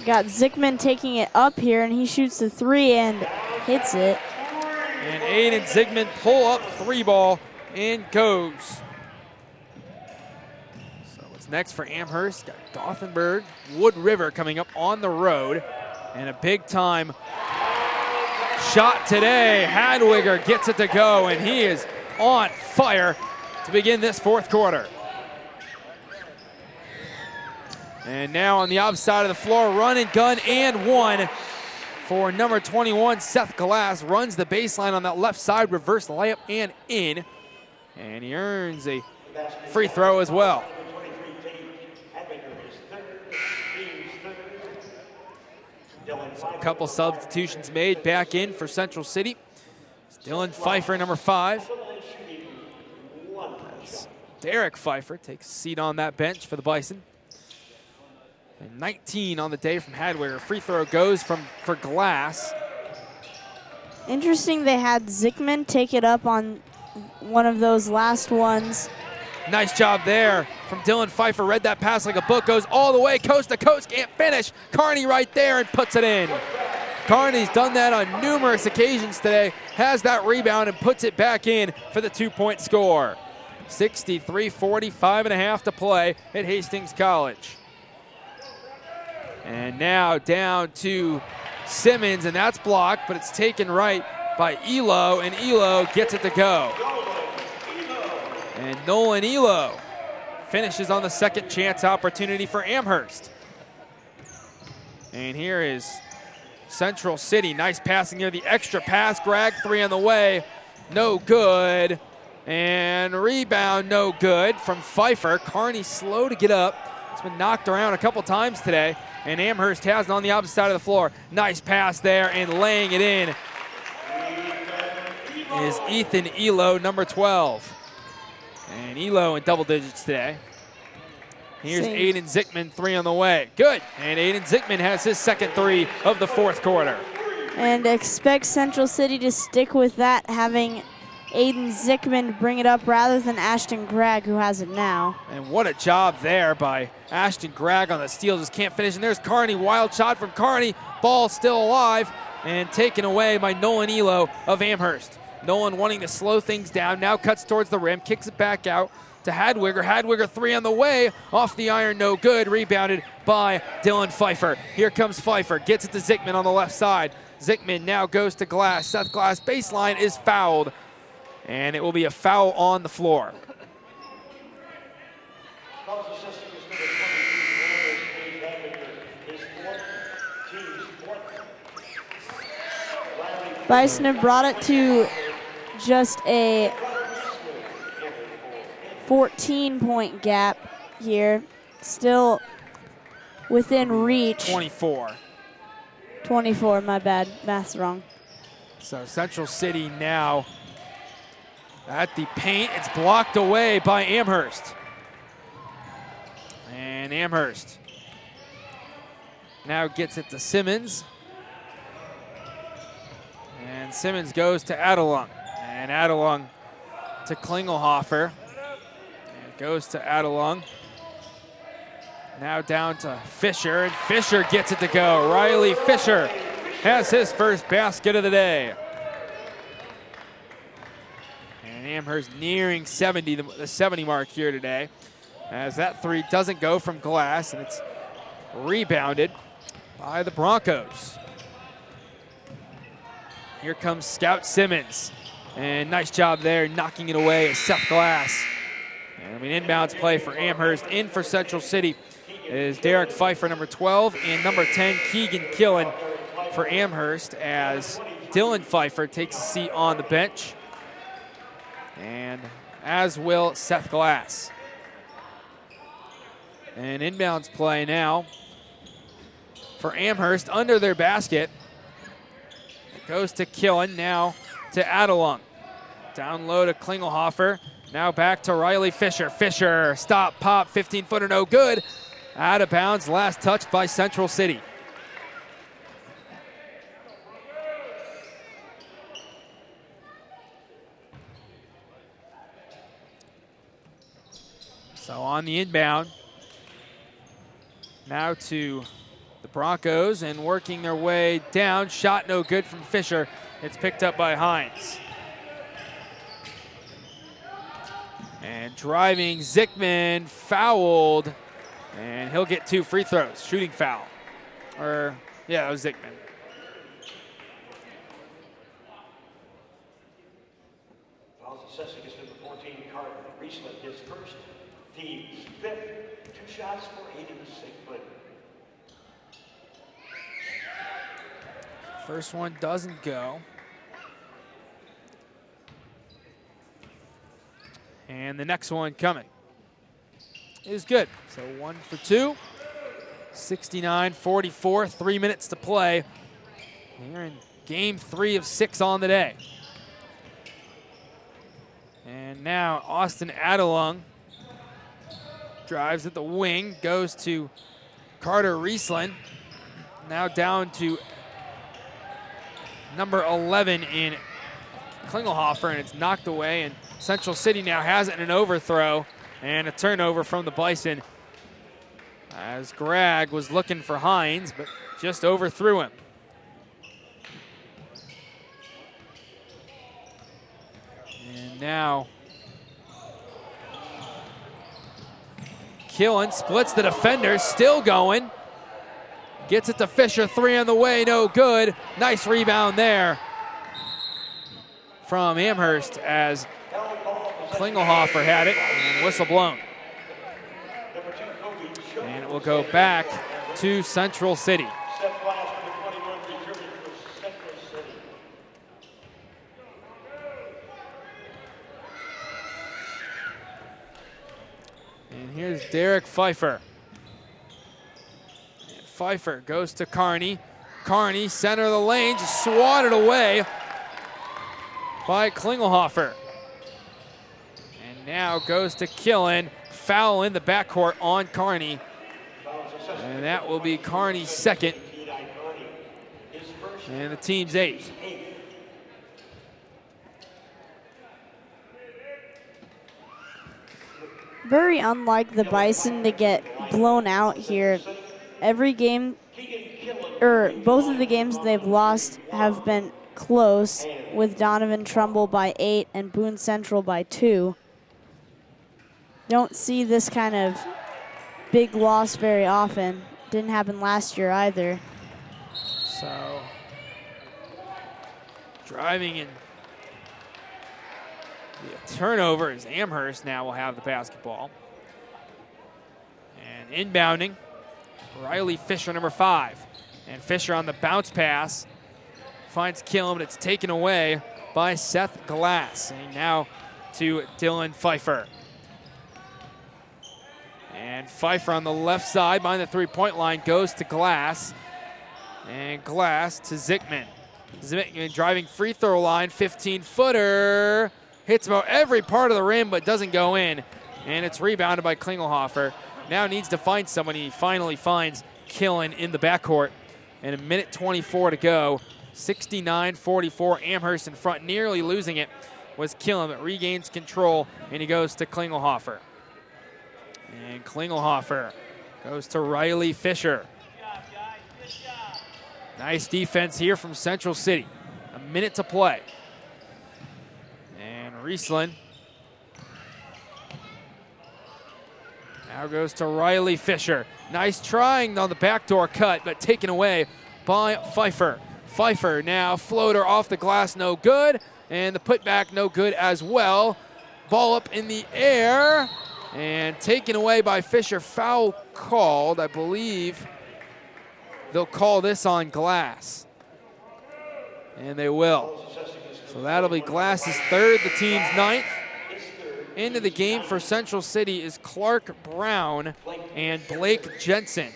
Got Zickman taking it up here, and he shoots the three and hits it. And Aiden Zickman pull up three ball and goes. So what's next for Amherst? Got Gothenburg, Wood River coming up on the road. And a big time shot today. Hadwiger gets it to go, and he is on fire to begin this fourth quarter. And now on the outside of the floor, run and gun and one for number 21, Seth Glass. Runs the baseline on that left side, reverse layup and in. And he earns a free throw as well. So a couple substitutions made back in for Central City. Dylan Pfeiffer, number 5. As Derek Pfeiffer takes a seat on that bench for the Bison. And 19 on the day from Hadwiger. Free throw goes for Glass. Interesting they had Zickman take it up on one of those last ones. Nice job there from Dylan Pfeiffer. Read that pass like a book. Goes all the way coast to coast. Can't finish. Carney right there and puts it in. Carney's done that on numerous occasions today. Has that rebound and puts it back in for the 2-point score. 63-40, 5.5 to play at Hastings College. And now down to Simmons, and that's blocked, but it's taken right by Elo, and Elo gets it to go. And Nolan Elo finishes on the second chance opportunity for Amherst. And here is Central City. Nice passing here, the extra pass. Grag 3 on the way, no good. And rebound, no good from Pfeiffer. Carney slow to get up. It's been knocked around a couple times today. And Amherst has it on the opposite side of the floor. Nice pass there, and laying it in is Ethan Elo, number 12. And Elo in double digits today. Here's Aiden Zickman, 3 on the way. Good, and Aiden Zickman has his second 3 of the fourth quarter. And expect Central City to stick with that, having Aiden Zickman bring it up rather than Ashton Gregg, who has it now. And what a job there by Ashton Gregg on the steal. Just can't finish. And there's Carney. Wild shot from Carney. Ball still alive and taken away by Nolan Elo of Amherst. Nolan wanting to slow things down. Now cuts towards the rim. Kicks it back out to Hadwiger. Hadwiger 3 on the way. Off the iron, no good. Rebounded by Dylan Pfeiffer. Here comes Pfeiffer. Gets it to Zickman on the left side. Zickman now goes to Glass. Seth Glass baseline is fouled. And it will be a foul on the floor. Bison have brought it to just a 14-point gap here. Still within reach. 24. 24, my bad. Math's wrong. So Central City now at the paint. It's blocked away by Amherst. And Amherst now gets it to Simmons. And Simmons goes to Adelung. And Adelung to Klingelhofer. And it goes to Adelung. Now down to Fisher, and Fisher gets it to go. Riley Fisher has his first basket of the day. And Amherst nearing 70, the 70 mark here today, as that 3 doesn't go from Glass, and it's rebounded by the Broncos. Here comes Scout Simmons, and nice job there knocking it away as Seth Glass. And inbounds play for Amherst. In for Central City is Derek Pfeiffer, number 12, and number 10, Keegan Killen for Amherst, as Dylan Pfeiffer takes a seat on the bench, and as will Seth Glass. And inbounds play now for Amherst under their basket. It goes to Killen, now to Adelung. Down low to Klingelhofer, now back to Riley Fisher. Fisher, stop, pop, 15-footer, no good. Out of bounds, last touch by Central City. So on the inbound, now to the Broncos, and working their way down. Shot no good from Fisher. It's picked up by Hines. And driving Zickman, fouled. And he'll get 2 free throws. Shooting foul. Or, yeah, that was Zickman. Fouls assessing is number 14, Carter. Riesland gets first. Team's 5th. 2 shots for Aiden Zickman. First one doesn't go. And the next one coming is good. So 1 for 2. 69-44, 3 minutes to play. Here in game 3 of 6 on the day. And now Austin Adelung drives at the wing, goes to Carter Riesland. Now down to number 11 in Klingelhofer, and it's knocked away, and Central City now has it in an overthrow, and a turnover from the Bison as Grag was looking for Hines, but just overthrew him. And now Killen splits the defender, still going. Gets it to Fisher, 3 on the way, no good. Nice rebound there from Amherst as Klingelhofer had it, and whistle blown. And it will go back to Central City. And here's Derek Pfeiffer. And Pfeiffer goes to Carney. Carney, center of the lane, just swatted away by Klingelhofer. And now goes to Killen. Foul in the backcourt on Carney. And that will be Carney's second. And the team's 8th. Very unlike the Bison to get blown out here. Every game, or both of the games they've lost have been close, with Donovan Trumbull by 8 and Boone Central by 2. Don't see this kind of big loss very often. Didn't happen last year either. So, driving in the turnover is Amherst now will have the basketball. And inbounding, Riley Fisher, number 5. And Fisher on the bounce pass finds Killen, but it's taken away by Seth Glass. And now to Dylan Pfeiffer. And Pfeiffer on the left side behind the three-point line goes to Glass. And Glass to Zickman. Zickman driving free throw line, 15-footer. Hits about every part of the rim but doesn't go in. And it's rebounded by Klingelhofer. Now needs to find someone. He finally finds Killen in the backcourt. And 1:24 to go. 69-44, Amherst in front, nearly losing it was Killen, but regains control, and he goes to Klingelhofer. And Klingelhofer goes to Riley Fisher. Nice defense here from Central City. A minute to play. And Riesland now goes to Riley Fisher. Nice trying on the backdoor cut, but taken away by Pfeiffer. Pfeiffer now floater off the glass, no good. And the putback, no good as well. Ball up in the air and taken away by Fisher. Foul called, I believe. They'll call this on Glass. And they will. So that'll be Glass's 3rd, the team's 9th. Into the game for Central City is Clark Brown and Blake Jensen.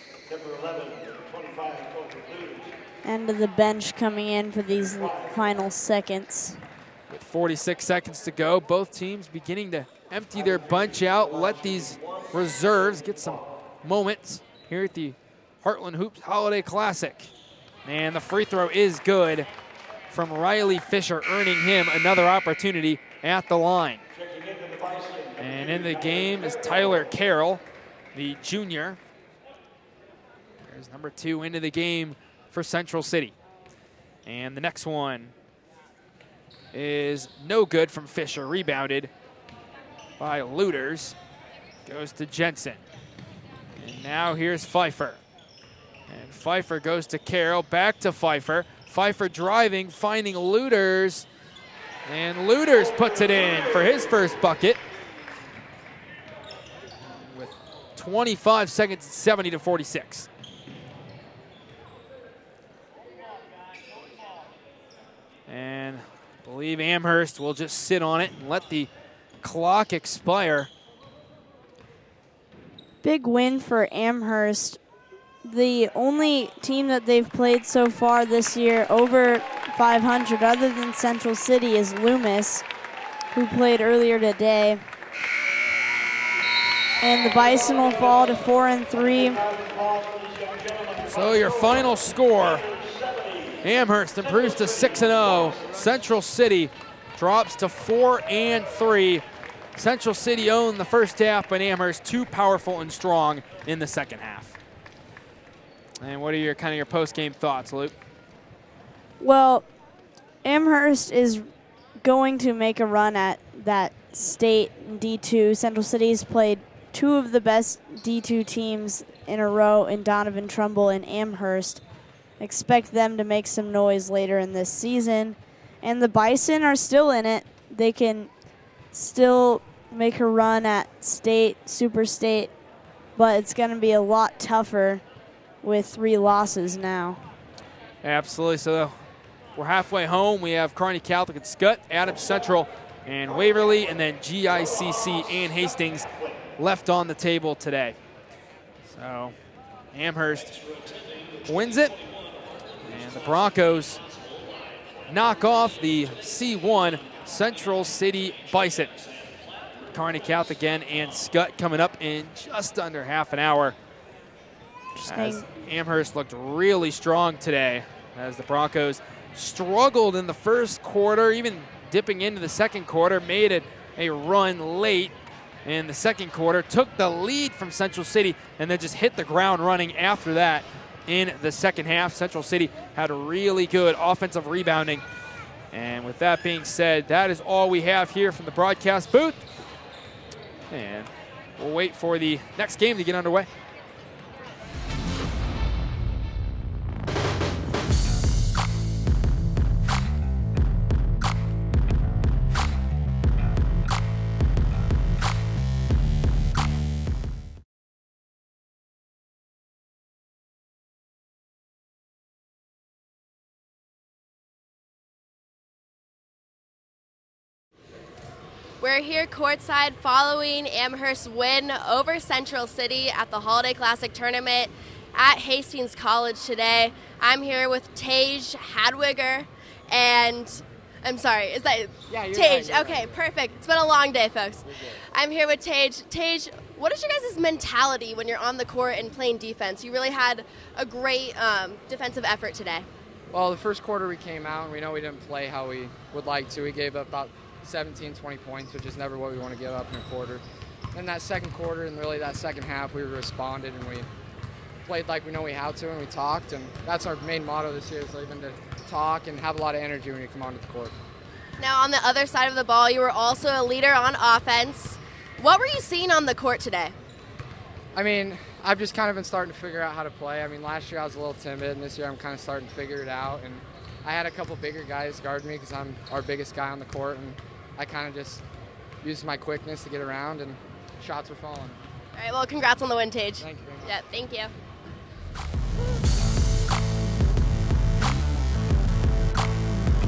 End of the bench coming in for these final seconds. With 46 seconds to go, both teams beginning to empty their bunch out, let these reserves get some moments here at the Heartland Hoops Holiday Classic. And the free throw is good from Riley Fisher, earning him another opportunity at the line. And in the game is Tyler Carroll, the junior. There's number 2 into the game for Central City. And the next one is no good from Fisher, rebounded by Looters. Goes to Jensen. And now here's Pfeiffer. And Pfeiffer goes to Carroll, back to Pfeiffer. Pfeiffer driving, finding Looters. And Looters puts it in for his first bucket. With 25 seconds, 70-46. And I believe Amherst will just sit on it and let the clock expire. Big win for Amherst. the only team that they've played so far this year over 500 other than Central City is Loomis, who played earlier today. And the Bison will fall to 4-3. So your final score, Amherst improves to 6-0. Central City drops to 4-3. Central City owned the first half, but Amherst too powerful and strong in the second half. And what are your kind of your post-game thoughts, Luke? Well, Amherst is going to make a run at that state D2. Central City's played two of the best D2 teams in a row in Donovan Trumbull and Amherst. Expect them to make some noise later in this season. And the Bison are still in it. They can still make a run at state, super state, but it's going to be a lot tougher with 3 losses now. Absolutely. So we're halfway home. We have Kearney Catholic and Scott, Adams Central and Waverly, and then GICC and Hastings left on the table today. So Amherst wins it, and the Broncos knock off the C1 Central City Bison. Kearney Catholic again and Scott coming up in just under half an hour. As Amherst looked really strong today, as the Broncos struggled in the first quarter, even dipping into the second quarter, made it a run late in the second quarter, took the lead from Central City, and then just hit the ground running after that in the second half. Central City had really good offensive rebounding. And with that being said, that is all we have here from the broadcast booth. And we'll wait for the next game to get underway. We're here courtside following Amherst's win over Central City at the Holiday Classic Tournament at Hastings College today. I'm here with Tage Hadwiger, and I'm sorry, is that Tage? Right, okay, right. Perfect. It's been a long day, folks. I'm here with Tage. Tage, what is your guys' mentality when you're on the court and playing defense? You really had a great defensive effort today. Well, the first quarter we came out, and we know we didn't play how we would like to. We gave up about 17, 20 points, which is never what we want to give up in a quarter. In that second quarter and really that second half, we responded and we played like we know we how to, and we talked, and that's our main motto this year, is even to talk and have a lot of energy when you come onto the court. Now on the other side of the ball, you were also a leader on offense. What were you seeing on the court today? I mean, I've just kind of been starting to figure out how to play. I mean, last year I was a little timid, and this year I'm kind of starting to figure it out. And I had a couple bigger guys guard me because I'm our biggest guy on the court, and I kind of just used my quickness to get around, and shots were falling. All right, well, congrats on the win, Tage. Thank you very much. Yeah, thank you.